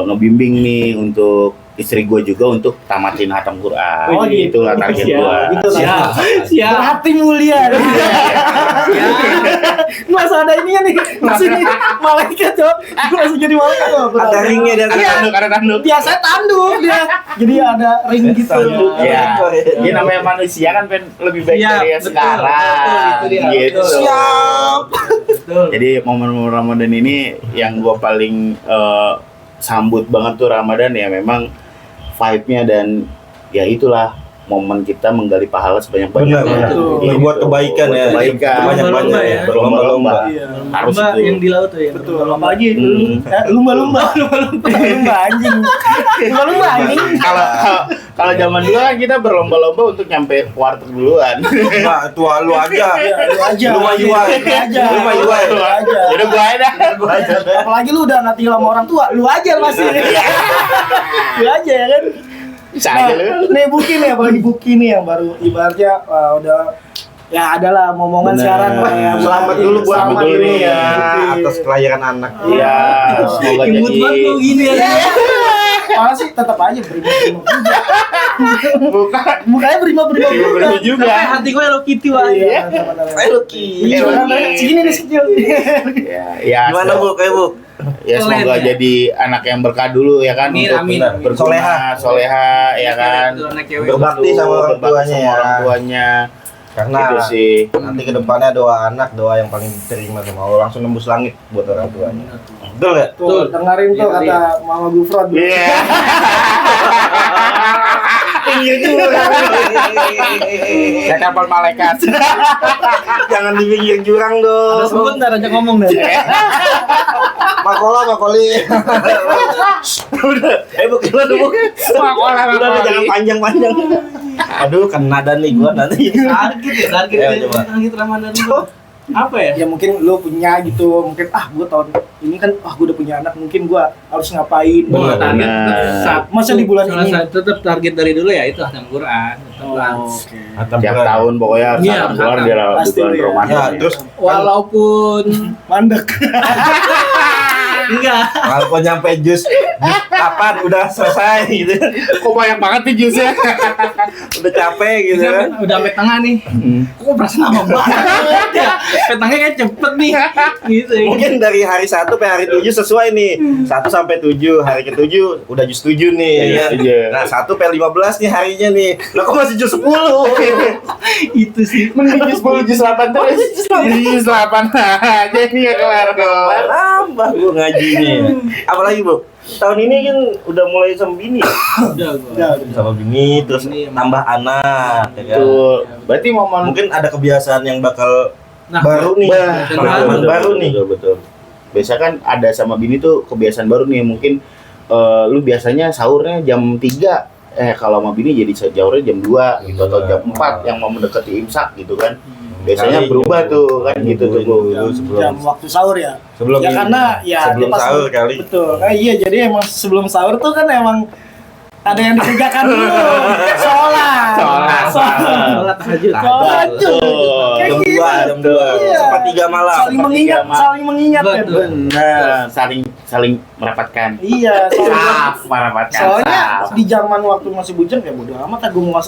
ngebimbing nih untuk istri gue juga untuk tamatin hatam Quran. Oh, gitu. Itulah target Siap, gue. gitu lah. Siap. Berhati mulia. Masa ada ininya nih, masih nih malaikat tuh, masih jadi malaikat tuh. Ada ringnya dan Ada tanduk. Biasanya tanduk dia, jadi ada ring gitu. Ya, ya namanya manusia kan lebih baik Siap, dari yang betul, sekarang. betul, itu dia, Gitu. betul. Siap. Betul. Jadi momen-momen Ramadan ini yang gue paling sambut banget tuh Ramadan ya memang vibe-nya dan ya itulah momen kita menggali pahala sebanyak-banyaknya. benar. Betul. Berbuat kebaikan ya. Kebaikan. Banyak-banyak Berlomba-lomba ya. berlomba-lomba. Iya. Harus Lomba itu. yang di laut tuh ya. Betul. Apalagi Hmm. lumba-lumba anjing. Lumba-lumba anjing. Kalau zaman dulu kan kita berlomba-lomba untuk nyampe warteg duluan. Nah, tua lu aja. Lu aja. Lu mah UI. Lu mah UI. Lu aja. Udah gue aja dah. Apalagi lu udah nanti sama orang tua, lu aja masih. Lu aja ya kan. Bisa aja lu. Nih Buki nih, apalagi Buki nih yang baru ibaratnya udah ya adalah momongan Bener. sekarang lah ya. Selamat dulu buat Selamat Buki dulu nih ya. atas kelahiran anak. Iya, semoga Imut jadi banget lu gini ya. Malah sih tetap aja berima-berima juga. bukan Mukanya berima-berima juga. juga. Tapi hati gue Hello Kitty wah. Iya, benar-benar. Ayo Ki. Iya, benar-benar. Segini nih sekecil. Ya, Gimana Bu? Kayak Bu? Ya semoga Keren, ya. jadi anak yang berkah dulu ya kan Amin, untuk amin, amin. berguna, soleha ya kan. Itu anak cewek. Berbakti Untuk sama orang berbakti tuanya sama ya. orang tuanya. Karena Gitu sih. nanti ke depannya doa anak, doa yang paling diterima sama Allah, langsung nembus langit buat orang tuanya. Betul nggak? Tuh, dengerin tuh Iya, kata Mama Gufron. Iya. Pinggir jurang. Kayak kapal malaikat. Jangan di pinggir jurang Ada dong. sebut ntar aja ngomong deh. Makoli. Udah. Bu, gimana Bu? Udah jangan panjang-panjang. Aduh, kena dan nih gua nanti. Target ya, target Ayo, ya. coba. Target Ramadan itu. Apa ya? Ya mungkin lu punya gitu, mungkin gue tahun ini kan gue udah punya anak, mungkin gue harus ngapain. Wah, target Benar. satu. Masa di bulan salah ini? satu tetap target dari dulu ya itu hatam Quran. Oke. Tiap tahun pokoknya harus Iya, ada keluar harus di Pasti, bulan ya. Ramadan. Ya, terus Walaupun Mandek. enggak. kalau nyampe jus kapan udah selesai gitu. Kok banyak banget nih jusnya? Udah capek gitu kan. Udah sampai tengah nih. Kok perasaan lama banget ya? Sampai tengah kayak cepet nih. Gitu ya. Mungkin dari hari 1 sampai hari 7 sesuai nih. 1 sampai 7, hari ke-7 udah jus 7 nih. Iya, ya. iya. Nah, 1 sampai 15 nih harinya nih. Lah kok masih jus 10? Itu sih. Mending jus 10, jus 8 terus. Jus 8 aja nih ya kelar dong. Nambah gua ngajinya. Apalagi, Bu? Tahun ini kan udah mulai sama bini ya? Udah gua. Udah. Sama bini terus Ini tambah anak ya kan. Betul. Berarti momen Mungkin ada kebiasaan yang bakal Nah, baru nih. Pengalaman baru nih. Betul. Biasa kan ada sama bini tuh kebiasaan baru nih. Mungkin lu biasanya sahurnya jam 3. Kalau sama bini jadi sahurnya jam 2 gitu atau jam 4 yang mau mendekati imsak gitu kan. Biasanya Kali berubah nyebut. tuh kan gitu tuh. Bu. Jam waktu sahur ya. Sebelum Ya karena ya sebelum dia pas- sahur kali. Betul. Iya, jadi emang sebelum sahur tuh kan emang ada yang dikerjakan dulu. Sholat. sholat tahajud. Sholat tuh. Kayak Jam gitu. 2, jam 2. Iya. Sepertiga malam. Saling mengingat, Malam. saling mengingat ya. Betul. Nah, saling merapatkan. Iya, soalnya Saf, merapatkan. soalnya saf. di zaman waktu masih bujang ya bodo amat lah gue mau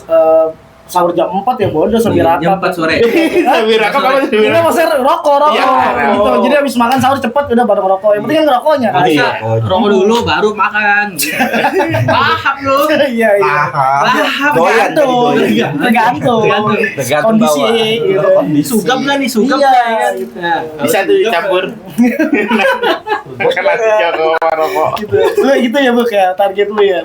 sahur jam 4 ya bodoh sambil Jam rata. 4 sore. Sambil rokok apa sambil Ini rokok? maksudnya rokok Iya, gitu. rokok. Jadi habis makan sahur cepet udah baru ngerokok. Yang penting kan ngerokoknya. Bisa Iya. rokok dulu baru makan. Lahap lu. Iya iya. Lahap. Doyan jadi doyan. Tergantung Tergantung kondisi bawah. gitu. Sugap lah nih, sugap Iya, lah ya kan. gitu. Nah, Bisa tuh dicampur. Makan nasi Joko sama rokok. Gitu. Lu gitu ya, Bu, ya target lu ya.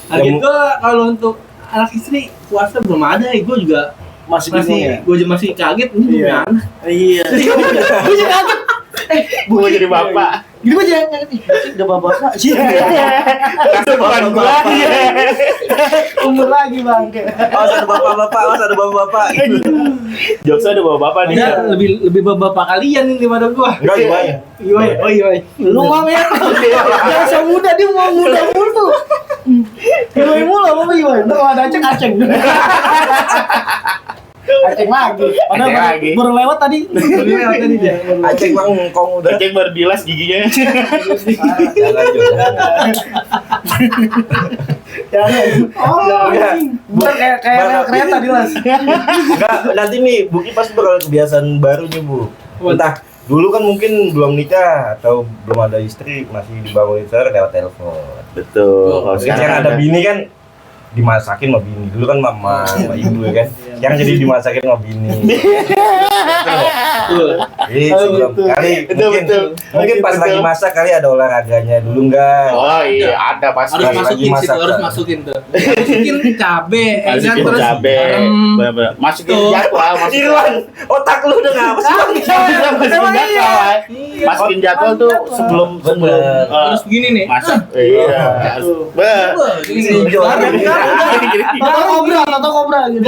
target gua kalau untuk anak istri puasa belum ada, gua juga Masih bingung ya. gua juga masih kaget ini Iya. punya anak. Iya. Gue juga kaget. Gua jadi bapak. Gini gue jangan kaget. Udah bapak. Iya. Kasih bukan gua. Umur lagi, Bang. Awas ada bapak-bapak, awas ada bapak-bapak. Jokes ada bawa bapak nih. Dia lebih bapak kalian ini daripada gua. Enggak gimana? Iwai, oh Iwai. Lu mau ya? Yang saya muda dia mau muda mulu. Iwai mulu apa Iwai? Ntar kalau ada aceng. Aceng lagi. Padahal Aceng lagi. baru lewat tadi. Lewat tadi dia. Aceh bang ngkong udah. Aceh baru dilas giginya. Jangan jangan. Oh, bentar kayak rel kereta di las. Enggak, nanti nih Buki pasti bakal kebiasaan baru nih Bu. Entah dulu kan mungkin belum nikah atau belum ada istri, masih dibangunin sore lewat telepon. Betul. Kalau Sekarang ada bini kan dimasakin sama bini. Dulu kan mama, sama ibu ya kan. Sekarang jadi dimasakin sama bini. Betul. Jadi sebelum kali Betul, mungkin betul. mungkin pas Betul. lagi masak kali ada olahraganya dulu enggak? Oh iya, ada pasti. Harus Lagi masukin masak, situ, harus kan? masukin tuh. Masukin cabe, Masukin terus cabe. garam. Bener-bener. Masukin Tuh. jadwal, masukin. Irwan, otak lu udah ngapa sih? Masukin jadwal. Masukin jadwal tuh sebelum Bener. Terus begini nih. masak. Iya. Gini. Garam, Atau kobra gitu.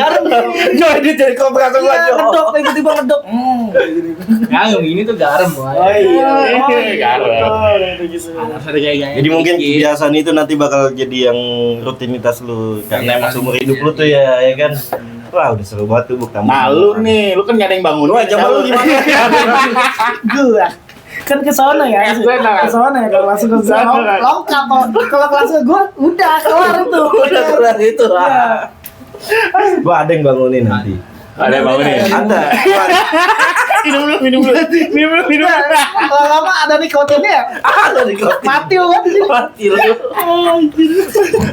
Joy dia jadi kobra semua Jo. Ngedok tiba-tiba ngedok. Garam ini tuh garam, Boy. Oh iya. Garam. Harus ada gaya-gaya. Jadi mungkin dikit. kebiasaan itu nanti bakal jadi yang rutinitas lu karena emang seumur hidup lu tuh ya kan. Wah udah seru banget tuh Buk. Nah lu nih, lu kan gak ada yang bangun. Lu aja lu gimana? Gua kan ke sono ya. Ke sono ya kalau langsung ke sono. Lengkap kalau langsung gua udah kelar itu. Udah kelar itu lah. Gua ada yang bangunin nanti. Ada yang bangunin. Ada. Minum dulu. Kalau lama ada nikotinnya ya. Ada di kopi. Mati lu kan. Mati lu.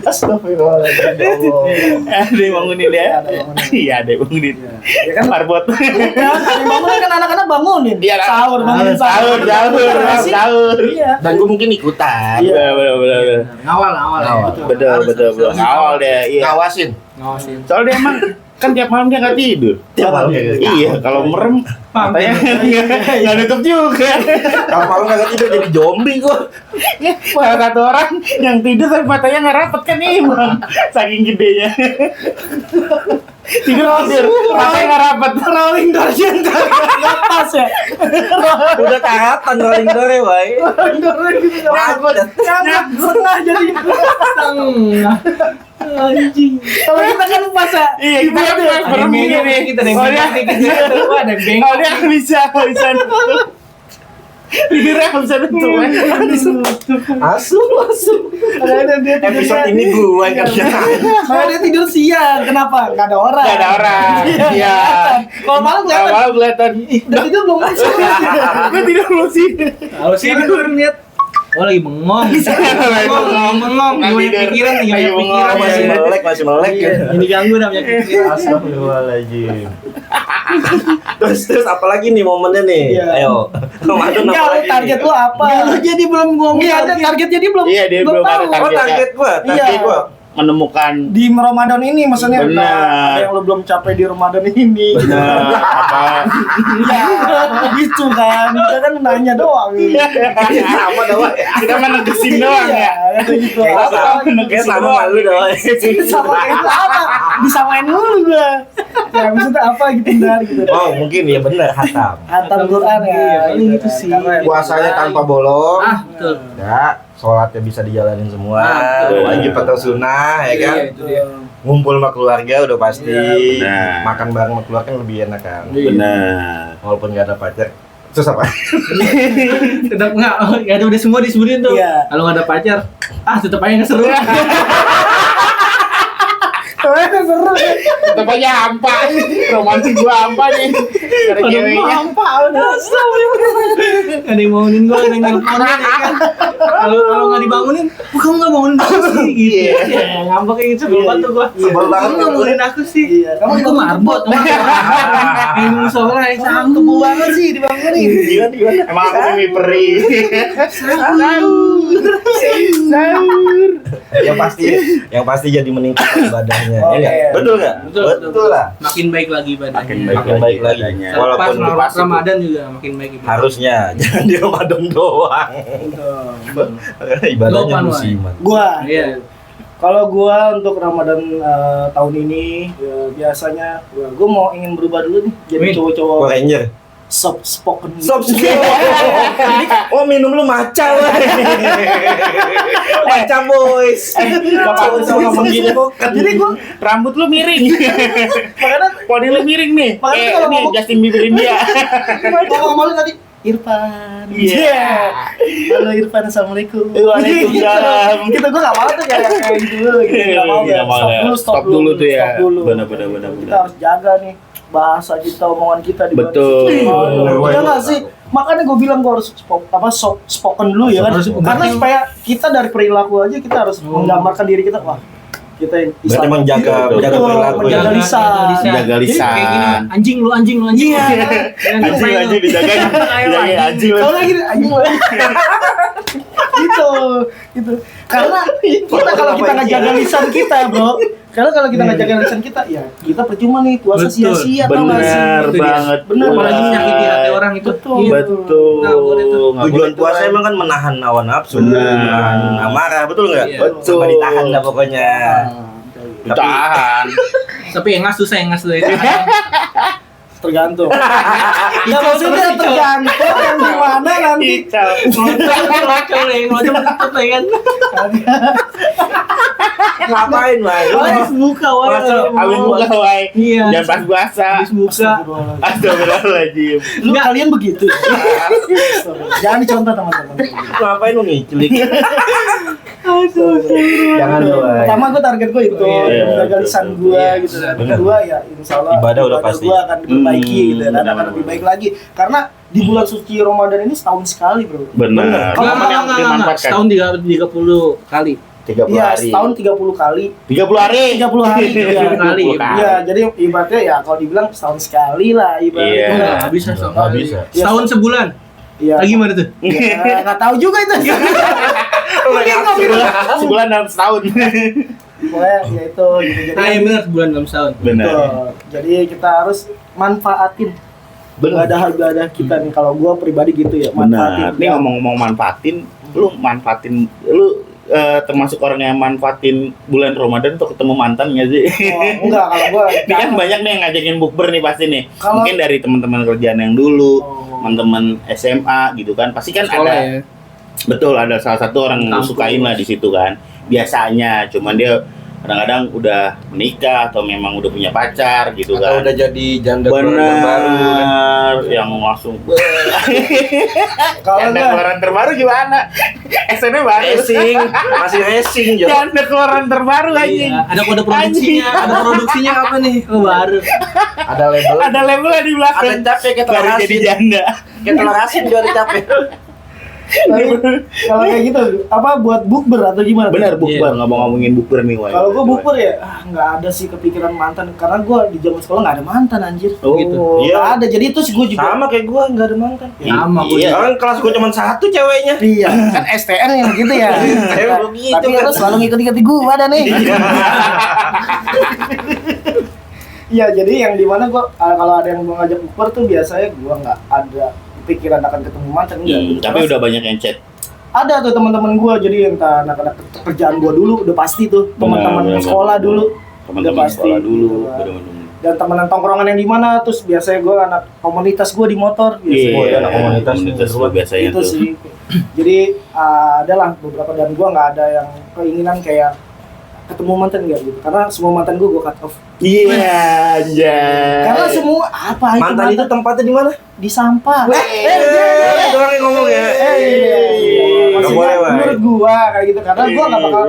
Astagfirullahaladzim. Ya Allah. Ada yang bangunin ya? Iya, ada yang bangunin. Ya kan Marbot. kan ada bangunin kan anak-anak bangunin. Iya, Sahur bangunin Sahur. Iya. Dan gua mungkin ikutan. Iya, bener. Ngawal. Betul. Awal deh, iya. Ngawasin. Ngawasin. Soalnya dia emang kan tiap malam dia nggak tidur. Tiap malam dia nggak tidur. Iya, kalau merem matanya nggak nutup juga. Kalau malam kagak tidur jadi zombie gua. Salah satu orang yang tidur tapi matanya nggak rapet kan Bang. Saking gedenya. Tidur, matanya nggak rapet. Rolling door-nya nggak pas ya. Udah karatan rolling door ya, Bay. Rolling door-nya gitu nggak pas. Jangan setengah jadi. Anjing. Kalau kita kan pas ya. Iya, kita kan pas merem gini. Kita ada yang Oh, dia- bengkok, ada yang bengkok. Oh, dia nggak bisa nutup. Tidurnya nggak bisa nutup. Asu. Makanya dia tidur Episode siang. ini gua yang kerja. Makanya dia tidur siang. Kenapa? Nggak ada orang. Nggak ada orang. Iya. Kalau malam Kalau kelihatan. malam kelihatan. Dan itu belum masuk. Gue tidur belum sih. Kalau sih tidur lihat. Oh lagi bengong. Bengong. Nggak Banyak tidur. pikiran nih, Lagi banyak bengong, pikiran. Masih melek. Iya, ini ganggu namanya pikiran. Astagfirullahaladzim. Terus apalagi nih momennya nih? Iya. Ayo. Ramadan Enggak, apalagi target nih? lu apa? Jadi belum ngomong. Iya, ada targetnya dia belum. Iya, dia belum ada tahu. Oh target gua, target Iya. gua. Menemukan Di Ramadan ini maksudnya Benar. ada yang lu belum capai di Ramadan ini. benar apa Iya, gitu kan. Kita kan nanya doang. Sama doang. kita menegesin doang ya. Iya, gitu. Kayak Apa? kayak sama malu doang. Sama kayak itu apa? Disamain dulu gua. Ya maksudnya apa gitu benar gitu. Oh mungkin ya benar hatam. Hatam Quran ya. Iya, paling gitu sih. Karena- Puasanya tanpa bolong. Ah, betul. Ya, sholatnya bisa dijalanin semua. betul. Wajib atau sunnah ya kan. Iya, itu dia. Ngumpul sama keluarga udah pasti. Iya, benar. Makan bareng sama keluarga kan lebih enak kan. benar Walaupun nggak ada pacar. Terus apa? Tetap nggak, ya udah semua disebutin tuh. Iya. Kalau nggak ada pacar, tetap aja nggak seru. Seru. Tetep aja hampa. Romantis gua hampa nih. Karena ceweknya. Ada yang bangunin gue, ada yang nelfonin ya kan. Kalau nggak dibangunin, kamu nggak bangunin aku sih gitu. Ya ngambek kayak gitu sebel banget tuh gue. Sebel banget. Kamu nggak bangunin aku sih. Iya, kamu Kamu marbot. Kayak musola yang sanggup banget sih dibangunin. Emang aku mimpi peri. Yang pasti jadi meningkat ibadahnya. Oh, Ya nggak? iya. Betul nggak? Betul. lah. Makin baik lagi badannya. Makin baik lagi. Badannya. Walaupun Pas Ramadan juga makin baik ibadahnya. harusnya jangan di Ramadan doang. Karena ibadahnya Lopan, Wak. musiman. Gua Iya. kalau gua untuk Ramadan tahun ini ya, biasanya gua mau ingin berubah dulu nih jadi Win. cowok-cowok Power Ranger. soft spoken gitu. Sob. Oh, minum lu maca weh. Maca boys. Bapak lu sama ngomong gini. Jadi gua Rambut lu miring. makanya Poni lu miring nih. Makanya kalau Nih ngomong- Justin Bieber India. mau ngomong tadi Irfan. Iya. Halo Irfan, assalamualaikum. Waalaikumsalam. Kita gua nggak mau tuh kayak gitu dulu. Gitu. Nggak mau ya. Nggak mau ya. Stop Stop dulu tuh ya. Stop dulu. Benar. Kita harus jaga nih bahasa kita, omongan kita di Betul. Iya nggak sih? Makanya gue bilang gue harus soft spoken dulu ya kan. Harus- Karena supaya kita dari perilaku aja kita harus menggambarkan diri kita. Wah, kita yang Berarti menjaga Betul, perilaku. menjaga ya. lisan. Jaga Jadi lisan. kayak gini, anjing lu. Iya. Anjing dijagain. Dijagain anjing. Kalau lagi anjing lah. Itu. Karena kita kalau kita nggak jaga lisan kita, bro. Karena kalau kita nggak jaga lisan kita, ya kita percuma nih puasa Betul. sia-sia tau nggak sih? Benar Itu dia. banget. Benar, Apalagi menyakiti hati orang itu. Betul. Iya. Betul. Nggak boleh tuh. Nggak Tujuan boleh tuh, puasa Ray. emang kan menahan hawa nafsu, Benar. menahan amarah, betul nggak? Iya. Betul. Sampai ditahan lah pokoknya. Ditahan. Tapi yang ngas susah, yang ngas tuh ya. Tergantung. Ya maksudnya tergantung yang gimana nanti. Ngocol ya, ngocol tetep ya kan. Ngapain lah? Oh, habis buka orang. Habis buka wae. Iya. Jangan pas puasa. Habis buka. Astagfirullahaladzim. Lu kalian begitu. Jangan dicontoh teman-teman. Ngapain lu nih, celik? Jangan lu. Ay. Pertama gue target gue itu Iya, menjaga betul, lisan betul. gue Iya, gitu. Dan benar. kedua ya insya Allah Ibadah udah pasti. gue akan diperbaiki gitu dan benar, akan lebih benar. baik lagi. Karena di bulan suci Ramadan ini setahun sekali bro. Benar. Kalau Enggak. dimanfaatkan. Setahun 30 kali. 30 Iya hari. setahun 30 kali. 30 hari. 30 hari. Iya. 30 kali. Iya jadi ibaratnya ya kalau dibilang setahun sekali lah ibaratnya. Iya. Enggak bisa setahun. Nggak bisa. Setahun sebulan. Iya. Lagi mana tuh? Ya, nggak tahu juga itu. Sebulan dalam setahun. Pokoknya ya itu gitu. Jadi Nah, ya benar sebulan dalam setahun. Benar. betul. Jadi kita harus manfaatin ibadah kita nih. Kalau gua pribadi gitu ya, Benar. Nih Ya. ngomong-ngomong manfaatin, lu termasuk orang yang manfaatin bulan Ramadan untuk ketemu mantan nggak sih? Oh, enggak kalau gua. Ini kan banyak nih yang ngajakin bukber nih pasti nih. Kalau- Mungkin dari teman-teman kerjaan yang dulu, Oh. teman-teman SMA gitu kan. Pasti kan Sekolah ada. ya. Betul, ada salah satu orang yang lu Kampus. sukain lah di situ kan. Biasanya, cuman dia kadang-kadang udah menikah atau memang udah punya pacar gitu Atau kan. udah jadi janda keluarga baru. Benar, yang langsung Kalau janda enggak keluaran terbaru gimana? SN-nya baru. Racing, masih racing Jo. Janda keluaran terbaru aja. Iya, ada kode produksinya, ada produksinya apa nih? Oh, baru. Ada label. Ada labelnya di belakang. Ada capek kayak baru telur jadi asin. janda. Kayak telur asin juga ada capek. kalau kayak gitu apa buat bukber atau gimana? Benar, bukber, nggak mau ngomongin bukber nih, Wai. Kalau gua bukber ya nggak ada sih kepikiran mantan karena gua di zaman sekolah nggak ada mantan anjir. Oh, gitu. Nggak Iya. ada. Jadi itu sih gua juga Sama kayak gua nggak ada mantan. Sama gua Iya. Orang kelas gua cuma satu ceweknya. Iya, kan STN yang gitu ya. Saya begitu, Tapi kan. lu selalu ngikut-ngikut gua ada nih. Iya, jadi yang dimana gua kalau ada yang mau ngajak bukber tuh biasanya gua nggak ada pikiran akan ketemu mantan enggak. gitu. Tapi Terus udah banyak yang chat. ada tuh teman-teman gua jadi entah anak-anak kerjaan gua dulu udah pasti tuh teman-teman Benar, sekolah benar. dulu Teman-teman udah pasti, sekolah dulu. gitu kan. Bener-bener. dan temenan tongkrongan yang di mana terus biasanya gua anak komunitas gua di motor biasanya. Iya, anak komunitas lu biasanya Itu tuh. sih. Jadi adalah beberapa dan gua nggak ada yang keinginan kayak ketemu mantan enggak gitu. Karena semua mantan gua cut off. Iya, anjay. Karena semua apa itu Mantan itu tempatnya di mana? di sampah. Itu orang yang ngomong ya. Iya. Nggak Maksudnya boleh, Wai. menurut gua kayak gitu karena gua nggak bakal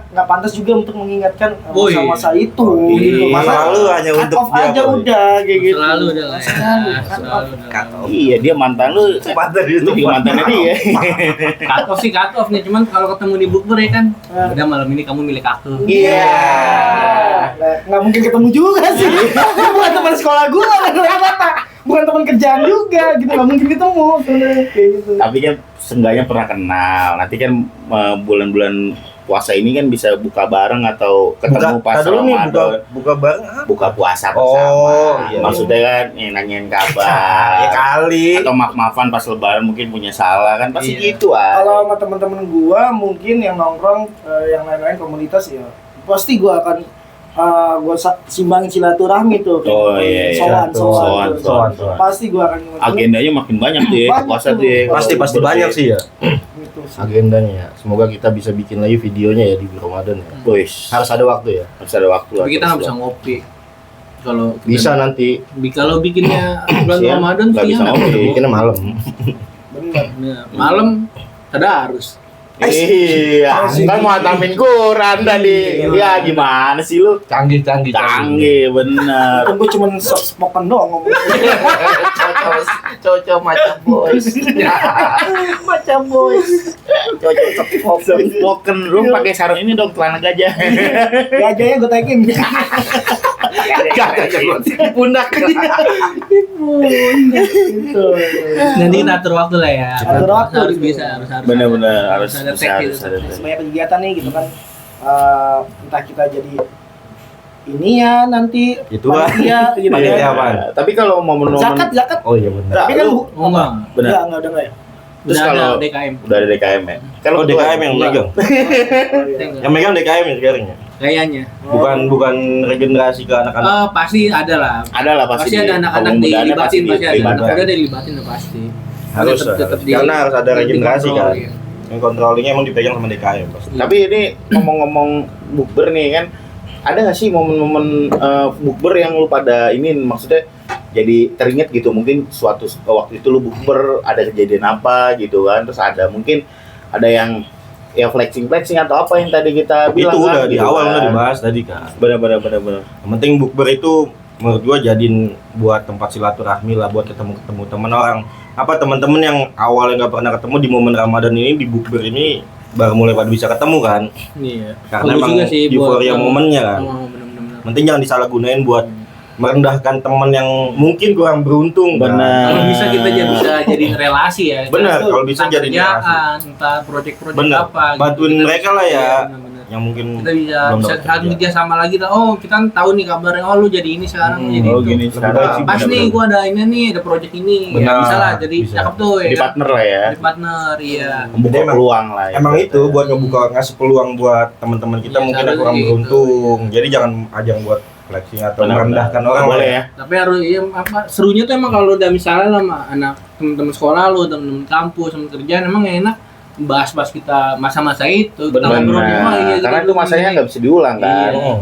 nggak pantas juga untuk mengingatkan masa-masa itu gitu. Masa lalu hanya cut untuk off aja udah kayak gitu. Selalu ada lah ya. cut off. Iya, dia mantan lu. Mantan itu Lu juga mantannya dia. Cut off nih, cuman kalau ketemu di bukber ya kan, udah malam ini kamu milik aku. Iya. Nggak mungkin ketemu juga sih. Dia bukan teman sekolah gua ternyata. Bukan teman kerjaan juga gitu, nggak mungkin ketemu kayak gitu. Tapi kan seenggaknya pernah kenal. Nanti kan bulan-bulan puasa ini kan bisa buka bareng atau ketemu pas dulu nih Ramadan. buka bareng apa? Buka puasa bersama. Oh, iya. Maksudnya kan nanyain kabar. Ya kali. Atau maaf-maafan pas lebaran mungkin punya salah kan pasti Iya. gitu Kalau sama teman-teman gua mungkin yang nongkrong yang lain-lain komunitas ya pasti gua akan gua simbangin silaturahmi tuh. Oh, iya, iya. Soan. Soan. Pasti gua akan Agendanya makin banyak tuh ya, Banyak puasa tuh. tuh ya. Pasti Kalau banyak sih ya gitu sih. agendanya ya. Semoga kita bisa bikin lagi videonya ya di Ramadan ya. Boys, Harus ada waktu ya. harus ada waktu lah. Tapi kita nggak bisa ngopi. Kalau Bisa nanti kalau bikinnya bulan Siang, Ramadan nggak bisa siang. ngopi. bikinnya malam. Bener. Nah, malam tadarus. Iya, kan mau hatamin Quran tadi. Ya gimana sih lu? Canggih. Canggih bener. Kan gua cuma spoken doang ngomong. Cocok macam boys. Macam boys. Cocok spoken room pakai sarung ini dong celana gajah. Gajahnya gua tagin. Pundak. Gitu. Nanti kita atur waktu lah ya. Atur waktu. Harus bisa, harus. Bener-bener harus ada bisa, tag harus gitu. ada tag. Banyak kegiatan nih gitu kan. Entah kita jadi ini ya nanti Itu lah. panitia gitu Panitia ya. apaan? Tapi kalau momen-momen Zakat. Oh iya benar. Tapi kan lu- Oh enggak. bener. Enggak udah ya. Terus Udah kalau ada DKM. udah ada DKM ya. Kalau Oh DKM yang Enggak. megang. Yang megang DKM ya sekarang ya. Kayaknya. Bukan regenerasi ke anak-anak. Pasti ada lah. ada lah pasti. Pasti ada anak-anak pemudaannya dilibatin, pasti ada dilibatkan. anak muda dilibatin udah pasti. Harus Tetep karena harus ada regenerasi dikontrol, kan. iya. Yang controllingnya emang dipegang sama DKM pasti. Tapi ini ngomong-ngomong bukber nih kan, ada nggak sih momen-momen bukber yang lu pada ini maksudnya jadi teringat gitu, mungkin suatu waktu itu lu bukber ada kejadian apa gitu kan, terus ada mungkin ada yang ya flexing atau apa yang tadi kita bilang Itu kan, udah di gitu awal kan. udah dibahas tadi kan. Benar. Yang penting bukber itu menurut gua jadiin buat tempat silaturahmi lah, buat ketemu teman orang. Apa teman-teman yang awalnya nggak pernah ketemu di momen Ramadan ini di bukber ini baru mulai pada bisa ketemu kan. Iya. Karena Bagus emang juga sih euforia momennya kan. Oh, bener-bener. Penting jangan disalahgunain buat merendahkan teman yang mungkin kurang beruntung. kan. Benar. Kalau bisa kita bisa jadi relasi ya. Benar, Itu kalau bisa entah jadi kerjaan, entah project-project Bener. apa. Bantuin Kita mereka lah ya. Iya, bener-bener. Yang mungkin Kita bisa belum bisa dapat saling kerja. kerja sama lagi lah. Oh, kita tahu nih kabarnya. Oh, lu jadi ini sekarang, lu jadi Oh itu. gini Lebih sekarang. baik sih, Pas nih, bener-bener. gua ada ini nih, ada project ini. Ya, Benar, bisa lah, jadi bisa. cakep tuh ya. Jadi kan? partner lah ya. Jadi partner, iya. Membuka Emang- peluang lah ya. Emang itu buat ngasih peluang buat teman-teman kita Iya, mungkin yang seharusnya kurang gitu. beruntung. Jadi jangan ajang buat flexing atau Benar, merendahkan benar. orang Boleh lah ya. Tapi harus iya, apa serunya tuh emang kalau udah misalnya sama anak teman-teman sekolah lu, teman-teman kampus, teman kerjaan emang enak bahas-bahas kita masa-masa itu. Kita Benar. ngobrol, oh, iya, Karena gitu, itu masanya gini. nggak bisa diulang kan. Iya. Oh,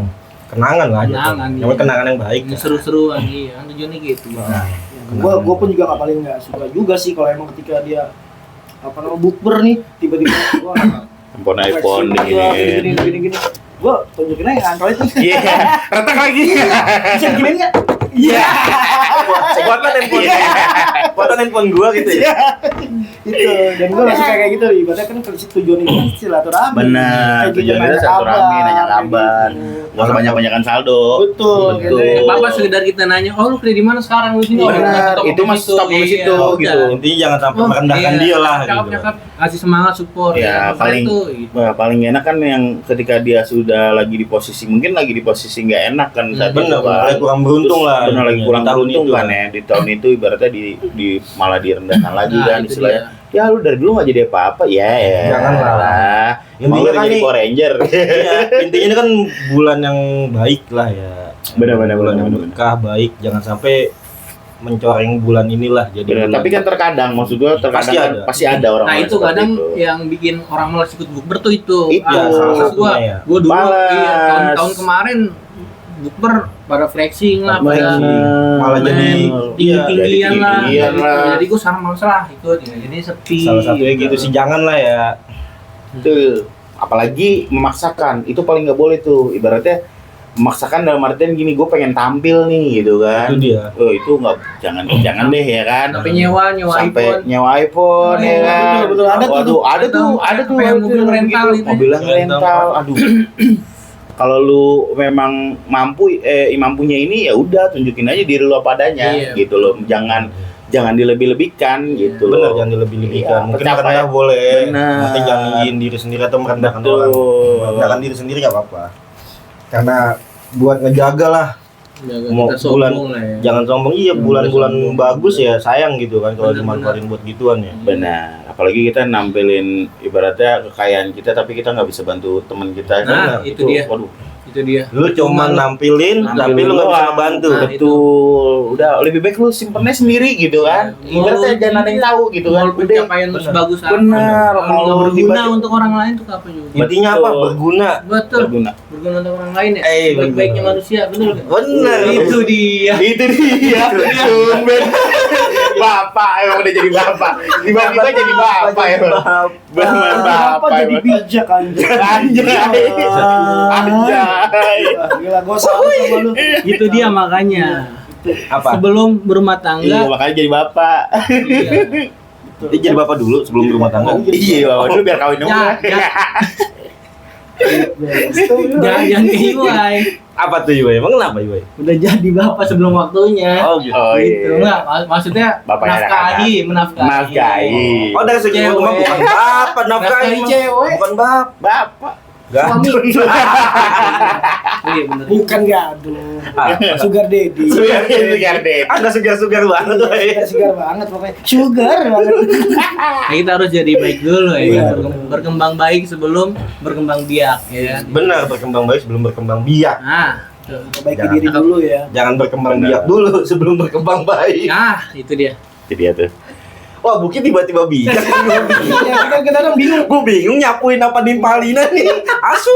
kenangan lah aja. Kenangan, Yang iya. penting kenangan yang baik. Ini seru-seruan iya, kan tujuannya gitu. Gua pun juga paling nggak suka juga sih kalau emang ketika dia apa namanya bukber nih tiba-tiba gua Handphone iPhone gini. Gua tunjukin aja Android nih. Iya, retak lagi. Bisa diginiin nggak? Iya. Buatan handphone gua gitu ya. Gitu. Dan gua nggak suka kayak gitu. Ibaratnya kan tujuan ini kan silaturahmi. Benar, Kayak gitu, tujuan kita nanya silaturahmi, nanya kabar. gitu. Nggak usah banyak-banyakan saldo. Betul. Betul. Gitu. Apa sekedar kita nanya, oh lu kerja di mana sekarang lu sini? Iya, Oh, benar. Itu mas stop di situ Iya, gitu. udah. Intinya jangan sampai Oh, merendahkan iya. dia lah gitu. Cakep-cakep, kasih semangat, support. Ya, Pokoknya paling- itu, gitu. Wah, paling enak kan yang ketika dia sudah lagi di posisi mungkin lagi di posisi nggak enak kan saat Bener, itu, Pak. bener, kurang beruntung Terus lah. bener lagi Di kurang tahun beruntung itu kan ya di tahun itu ibaratnya di malah direndahkan lagi Nah, kan itu istilahnya. Ya lu dari dulu nggak jadi apa-apa ya. Janganlah. Mau Intinya lu kan jadi nih- Power Ranger. Iya, intinya ini kan bulan yang baik lah ya. Benar-benar, bulan yang benar-benar. berkah baik, jangan sampai mencoreng bulan inilah jadi. Bener, bulan- tapi kan terkadang maksud gua terkadang Pasti kan ada. pasti ada orang Nah itu kadang yang bikin orang malas ikut bukber tuh itu. Itu, salah maksud gua, satunya ya. gua dulu Malas. iya, tahun kemarin bukber pada flexing lah, pada malah main jadi tinggi-tinggian lah. tinggi-tinggian lah. Jadi gua sekarang malas lah ikut, ya. Jadi sepi. salah satunya gitu sih, jangan lah ya. Tuh, apalagi memaksakan, itu paling nggak boleh tuh. Ibaratnya memaksakan dalam artian gini, gue pengen tampil nih gitu kan. Itu dia. Itu nggak, jangan deh ya kan. Sampai nyewa Sampai iPhone. nyewa iPhone ya kan. betul. Ada tuh. Ada tuh Sampai mobil rental itu. mobil rental. Aduh. Kalau lu memang mampunya ini ya udah tunjukin aja diri lu apa adanya gitu loh. Jangan dilebih-lebihkan gitu Benar, loh. jangan dilebih-lebihkan. Iya, Mungkin pencapaian. rendah boleh, Benar. tapi jangan ingin diri sendiri atau merendahkan Betul. orang. Merendahkan diri sendiri nggak apa-apa. Karena buat ngejaga lah, Jaga mau kita sombong lah ya. jangan sombong. Iya, Jangan bulan-bulan sombong. bagus ya sayang gitu kan kalau Benar, dimanfaatin buat gituan ya. Benar. Apalagi kita nampilin ibaratnya kekayaan kita tapi kita nggak bisa bantu teman kita. Nah, itu dia. Waduh. Itu dia. Lu cuma nampilin, tapi lu nggak bisa bantu. Nah, Betul. Udah lebih baik lu simpennya sendiri gitu kan. Iya. Ibaratnya jangan ada yang tahu gitu kan. Mau Udah. pencapaian lu Benar. sebagus apa? Benar. Kalau Mau nggak berguna tiba-tiba- untuk orang lain tuh apa juga? Intinya apa? Berguna. Betul. Berguna. Berguna untuk orang lain ya. Eh, Baik-baiknya benar. manusia, betul kan? Benar. Itu dia. Itu dia. Tumben. Bapak emang udah jadi bapak. Tiba-tiba jadi bapak ya. Benar Apa bapak. jadi bijak anjir. Anjay. Anjay. Gila gue salut sama lu. Itu dia makanya. Apa? Sebelum berumah Iya, tangga, makanya jadi bapak. iya. Dia jadi bapak dulu sebelum berumah tangga. Iya, bapak dulu biar kawin dulu. Jangan ke Iwai. Apa tuh Iwai? Emang kenapa Iwai? Udah jadi bapak sebelum waktunya. Oh gitu. Oh Gitu. iya. Enggak, maksudnya Bapaknya menafkahi. Nafkahi. Oh dari segi Cewek. itu mah bukan bapak nafkahi Nafkahi mah. cewek. Bukan bapak. Bapak. Gantun. Iya benar. Bukan gadul. Sugar daddy. Sugar deh. Ada sugar-sugar banget tuh. Sugar banget pokoknya. Sugar banget. Nah, kita harus jadi baik dulu ya, Iya. berkembang baik sebelum berkembang biak ya. Benar, berkembang baik sebelum berkembang biak. Nah, tuh. Perbaiki Jangan. diri dulu ya. Jangan berkembang Benar. biak dulu sebelum berkembang baik. Nah, itu dia. Jadi dia tuh. Wah, Buki tiba-tiba bijak. Iya, kita orang bingung. Gue bingung nyapuin apa nimpalina nih. Asu.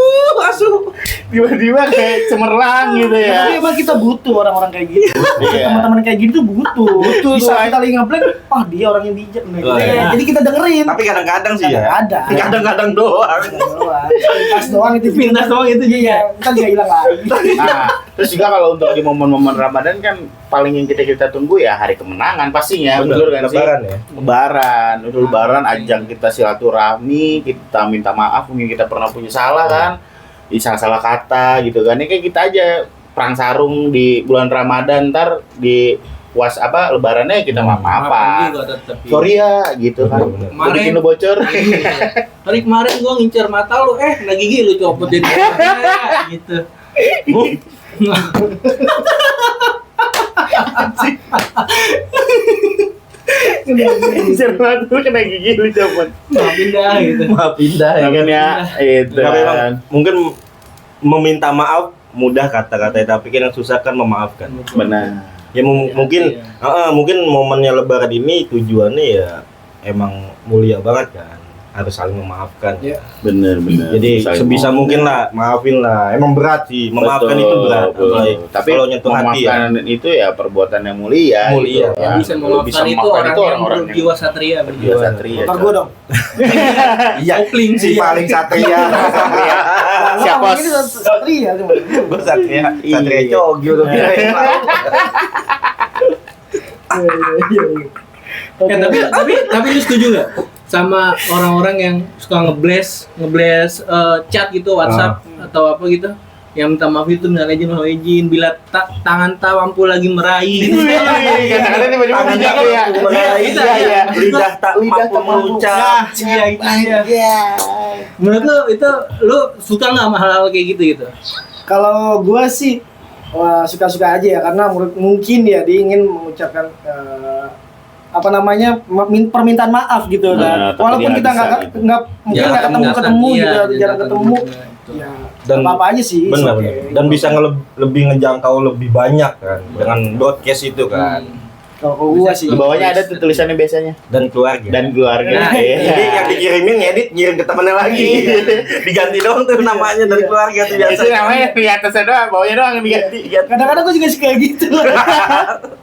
Tiba-tiba kayak cemerlang gitu ya. Tapi emang kita butuh orang-orang kayak gitu. Iya. Teman-teman kayak gitu butuh. Butuh Bisa tuh. kita lagi ngeblank, dia orangnya bijak nih. Oh, iya. Jadi kita dengerin. Tapi kadang-kadang sih ya. Kadang-kadang. Kadang-kadang doang. Pintas doang itu. Pintas doang itu juga. Iya, kita juga hilang lagi. Nah, terus juga kalau untuk di momen-momen Ramadan kan paling yang kita tunggu ya hari kemenangan pastinya, betul kan sih? Lebaran ya. Lebaran, udah Lebaran ajang kita silaturahmi, kita minta maaf mungkin kita pernah punya salah kan, salah kata gitu kan. Ini kayak kita aja perang sarung di bulan Ramadan, ntar di Lebarannya kita Maafan maaf-maafan. juga tetap. Sorry ya gitu kan. Bener-bener. Gua bikin lu bocor. Hari kemarin gua ngincer mata lu, nah gigi lu copot jadi gitu. Cermat lu kena gigi lu copot. Maafin dah gitu. Maafin dah ya. Kan ya, itu. Tapi emang mungkin meminta maaf mudah kata-katanya, tapi kan yang susah kan memaafkan. Benar. Ya mungkin mungkin momennya Lebaran ini tujuannya ya emang mulia banget kan, harus saling memaafkan. Ya. Bener. Jadi sebisa mungkin lah, maafin lah. Emang berat sih, memaafkan itu berat. Apalagi Tapi kalau nyentuh hati ya. memaafkan itu ya perbuatan yang mulia. Mulia. gitu. Yang bisa memaafkan itu orang yang berjiwa satria, berjiwa satria. Motor gue dong. Iya, Kopling si sih. paling satria. Siapa? Ini satria cuma. Gue satria, satria Iya. Cogyo tuh. Tapi lu setuju nggak sama orang-orang yang suka ngeblast chat gitu WhatsApp atau apa gitu yang minta maaf itu minta izin bila tangan mampu lagi meraih Kadang-kadang tiba-tiba Tangan bijak tak ya. mampu meraih, Iya. lidah tak mampu mengucap. menurut lu itu lu suka nggak sama hal-hal kayak gitu Kalau gue sih suka-suka aja ya, karena mungkin ya dia ingin mengucapkan permintaan maaf gitu Nah, kan. tapi Walaupun dia kita nggak nggak bisa nggak mungkin nggak ketemu gitu, jarang ketemu. Ya, Dan apa aja sih. Benar, oke. benar. Dan bisa lebih ngejangkau lebih banyak kan dengan broadcast itu kan. Kalau gua sih Di bawahnya ada tuh tulisannya biasanya. Dan keluarga. Dan keluarga. Nah, Iya. Jadi yang dikirimin ngedit ngirim ke temennya lagi. Diganti doang tuh namanya dari keluarga tuh biasa. Itu namanya di atasnya doang, bawahnya doang yang diganti. kadang-kadang gua juga suka gitu.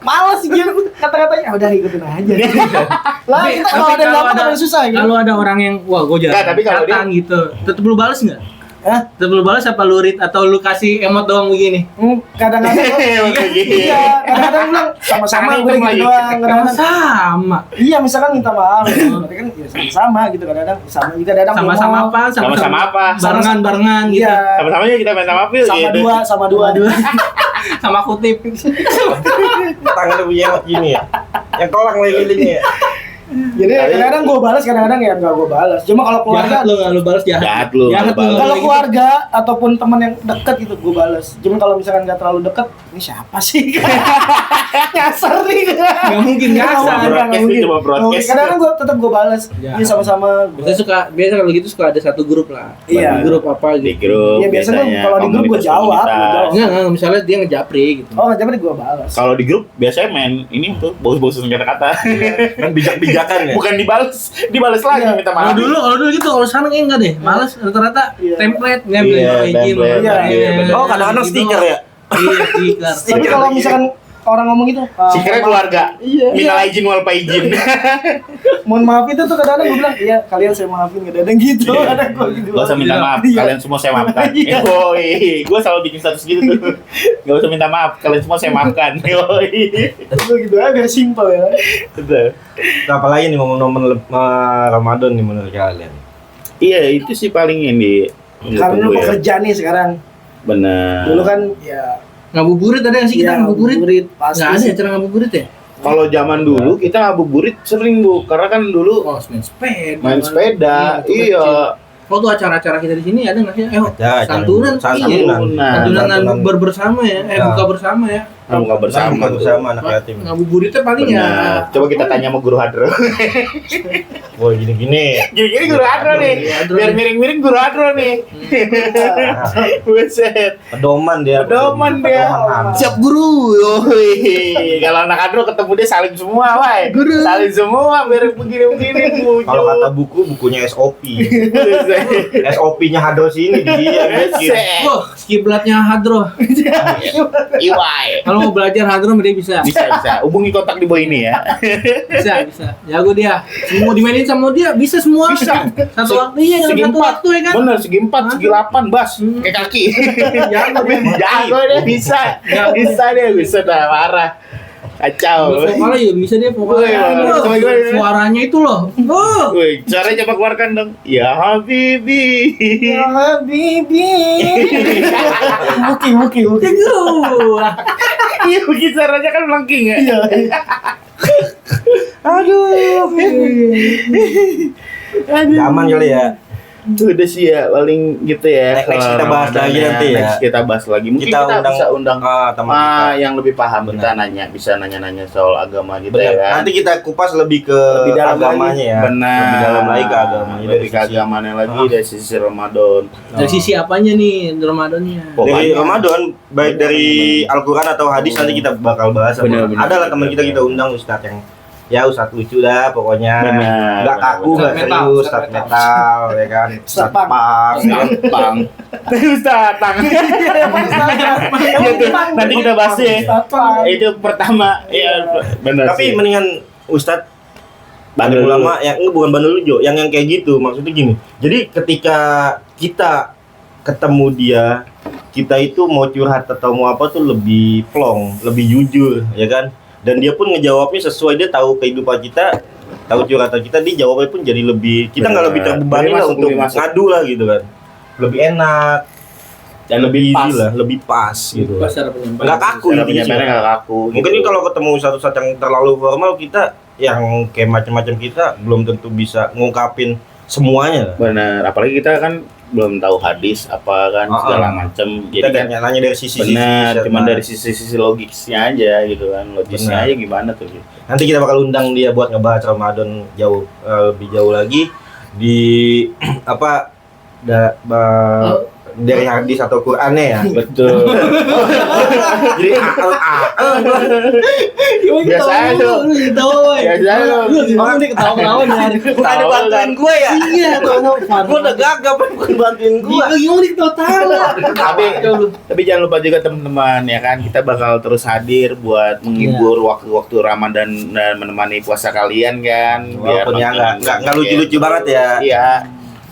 Males gitu kata-katanya, udah ikutin aja. Lah kita kalau ada yang dapat ada susah gitu. Kalau ada orang yang wah gue Nggak, tapi kalau datang gitu, tetep lu balas nggak? Hah? Tetep lu balas apa lu read atau lu kasih emot doang begini? Kadang-kadang iya, kadang-kadang bilang sama-sama Tangan gue hitam gitu lagi. doang. Kadang-kadang Sama. iya misalkan minta maaf, berarti kan ya sama gitu kadang-kadang sama juga kadang Sama-sama apa? Sama-sama apa? Barengan gitu. Iya. Sama-sama yuk kita minta maaf yuk. Sama gitu. dua. Sama kutip. Tangannya punya emot gini ya. Yang kolang lagi linknya ya. Jadi kadang-kadang gue balas, kadang-kadang ya nggak gue balas. Cuma kalau keluarga, Jahat lu nggak lu balas jahat. Jahat lu. Jahat lu. Balas. kalau keluarga ataupun teman yang deket gitu gue balas. Cuma kalau misalkan nggak terlalu deket, ini siapa sih? Nyasar nih. Nggak mungkin nyasar. Broadcast nih, coba broadcast. Kadang-kadang gue tetap gue balas. Ya. Ini sama-sama. Biasa kalau gitu suka ada satu grup lah. Iya. Di grup apa Di gitu. grup. Iya, biasanya kalau di grup gua komunitas. jawab. Enggak, misalnya dia ngejapri gitu. Oh nggak jadi gue balas. Kalau di grup biasanya main ini tuh bagus-bagus kata-kata. Kan bijak-bijakan ya. Bukan dibalas lagi Iya. minta Kalau maaf. dulu gitu, kalau sekarang enggak deh. Malas rata-rata Iya. template ngambil Iya, izin. template. Iya, bener. Oh, kadang-kadang stiker ya. Iya, stiker. Tapi kalau misalkan orang ngomong gitu, Sikirnya keluarga. Iya. Minal izin wal faizin. mohon maaf itu tuh kadang-kadang gue bilang, iya kalian saya maafin, kadang-kadang gitu. Kadang gue gitu. Gak usah minta maaf, Iya. kalian semua saya maafkan. Iya. Yoi, gue selalu bikin status gitu tuh. Gak usah minta maaf, kalian semua saya maafkan. Yoi. Gue gitu aja biar simpel ya. Betul. Nah, apalagi nih momen-momen Ramadan nih menurut kalian? Iya, itu sih paling yang di Karena lu pekerja nih sekarang. Bener. Dulu kan ya Ngabuburit ada nggak sih kita ngabuburit? pasti. Nggak ada acara ngabuburit ya? Kalau zaman dulu kita ngabuburit sering bu, karena kan dulu Oh, main sepeda. main sepeda, iya. Oh tuh acara-acara kita di sini ada nggak sih? Ada, santunan, santunan. santunan Santunan. bersama ya, Ya. buka bersama ya. Buka bersama. Buka bersama anak yatim. Ngabuburitnya paling ya. Bener. Coba kita tanya sama guru hadro. Wah, gini-gini. Gini-gini guru hadro nih. Biar miring-miring guru hadro nih. Buset. Pedoman dia. Pedoman dia. hadro. Siap guru. Yoi. Kalau anak hadro ketemu dia saling semua, wai. Guru. Saling semua biar begini-begini Bu. Kalau kata buku, bukunya SOP. Buset. SOP-nya hadro sini dia bikin. Buset. Wah, kiblatnya Hadro. Iwai. Kalau mau belajar Hadro dia bisa. Bisa. Hubungi kontak di bawah ini ya. Bisa. Jago dia. Semua dimainin sama dia, bisa semua. Bisa. Satu waktu iya Segi dalam satu empat. waktu ya kan. Bener, segi 4, segi 8, bas. Kayak kaki. Jago dia. Jago deh, bisa. Bisa deh, bisa dah, parah. Kacau. Vokalnya juga bisa dia Woi, vokalnya. coba Wah, gimana? suaranya itu loh. Oh. Woi, caranya coba keluarkan dong. Ya Habibi. Ya Habibi. Muki. Aduh. Iya, begitu caranya kan melengking ya. Iya. Aduh. Aman kali ya. Itu udah sih ya, paling gitu ya. Next kita bahas Ramadan lagi ya. nanti ya. Next kita bahas lagi. Mungkin kita bisa undang teman kita. yang lebih paham, Benar. kita bisa nanya-nanya soal agama gitu Benar. ya kan. Nanti kita kupas lebih ke Lebih dalam agamanya lagi. ya. Benar. Lebih dalam lagi ke agamanya. Lebih Dari ke sisi- agamanya lagi dari sisi Ramadan. Dari sisi apanya nih Ramadannya? Oh, Dari banyak. Ramadan, baik dari Al-Quran atau hadis nanti kita bakal bahas. Benar, benar. Ada lah teman kita undang Ustadz yang ya Ustadz lucu dah pokoknya. Benar, Nggak benar, kaku, benar. nggak serius, Ustadz Ustadz metal. metal, ya kan. Ustadz pang. Gampang. Terus datang. Iya tuh, nanti kita bahas ya. Itu pertama, ya benar. Tapi sih. mendingan Ustadz Bandel bandel ulama yang bukan bandel lujo, yang kayak gitu maksudnya gini. Jadi ketika kita ketemu dia, kita itu mau curhat atau mau apa tuh lebih plong, lebih jujur, ya kan? Dan dia pun ngejawabnya sesuai, dia tahu kehidupan kita, tahu curhatan kita, dia jawabnya pun jadi lebih, kita nggak Benar. lebih terbebani Lebih lah masuk, untuk lebih masuk. ngadu lah gitu kan. Lebih enak dan lebih easy pas. lah, lebih pas gitu. Pasar penyampaian. Nggak kaku Cara intinya sih. penyampaiannya nggak kaku. Mungkin gitu. ini kalau ketemu satu-satu yang terlalu formal, kita yang kayak macam-macam kita belum tentu bisa ngungkapin semuanya. benar, apalagi kita kan belum tahu hadis apa kan segala macam. Kita Jadi kan nanya dari sisi benar, cuma dari sisi logisnya aja gitu kan. Logisnya Benar. aja gimana tuh. nanti kita bakal undang dia buat ngebahas Ramadan lebih jauh lagi di apa dari hadis atau Qur'annya ya. Betul. Jadi Biasa aja lu. Biasa aja lu. Orang dia ketawa-ketawa nih. bukan bantuin gue ya. Iya, tahu. Gue udah gagap bukan bantuin gue. Gimana dia ketawa-tawa? Tapi jangan lupa juga teman-teman ya kan, kita bakal terus hadir buat menghibur waktu-waktu Ramadan dan menemani puasa kalian kan. Walaupun ya nggak lucu-lucu banget ya. Iya.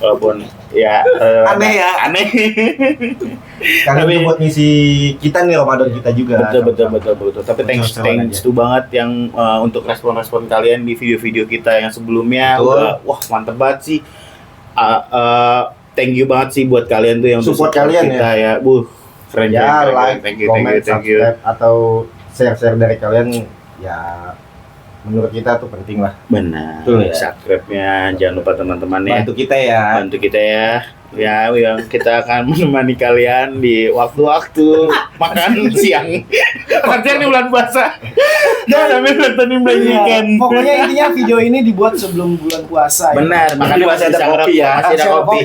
Walaupun ya Aneh ya. Aneh. Karena Tapi- itu buat ngisi kita nih Ramadan kita juga. Betul. Tapi thanks Seru-seruan to banget yang untuk respon-respon kalian di video-video kita yang sebelumnya. Betul. Wah, mantep banget sih. Thank you banget sih buat kalian tuh yang Support kalian kita ya. Keren Ya, keren. like, Thank you. comment, subscribe atau share-share dari kalian ya menurut kita tuh penting lah. Benar. Betul ya. Subscribe-nya jangan lupa teman-teman ya. Bantu kita ya. Bantu kita ya. Ya, kita akan menemani kalian di waktu-waktu makan siang. Makan siang di bulan puasa. Sambil nontonin Blaziken. Pokoknya intinya video ini dibuat sebelum bulan puasa. Ya. Benar, makanya masih ada kopi ya. Masih ada kopi.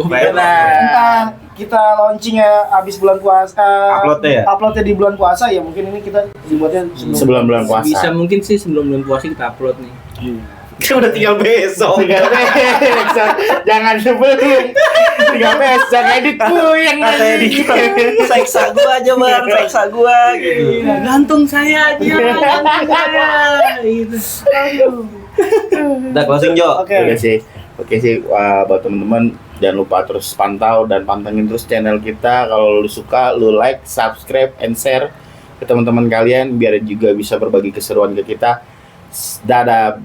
Benar. Entah kita launchingnya habis bulan puasa, Uploadnya ya? di bulan puasa ya mungkin ini kita dibuatnya Sebelum bulan puasa. Bisa mungkin sih sebelum bulan puasa kita upload nih. Kan udah tinggal besok. Jangan sebelum 3 besok edit yang Kata edit. Seksa gua aja bang, seksa gua gitu. Gantung saya aja, gantung saya. Gitu. Udah closing Jo. Oke. Oke sih, buat teman-teman jangan lupa terus pantau dan pantengin terus channel kita. Kalau lu suka, lu like, subscribe, and share ke teman-teman kalian biar juga bisa berbagi keseruan ke kita. Dadah,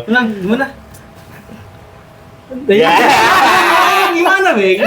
Ulang, gimana? Ya. Gimana, Bang?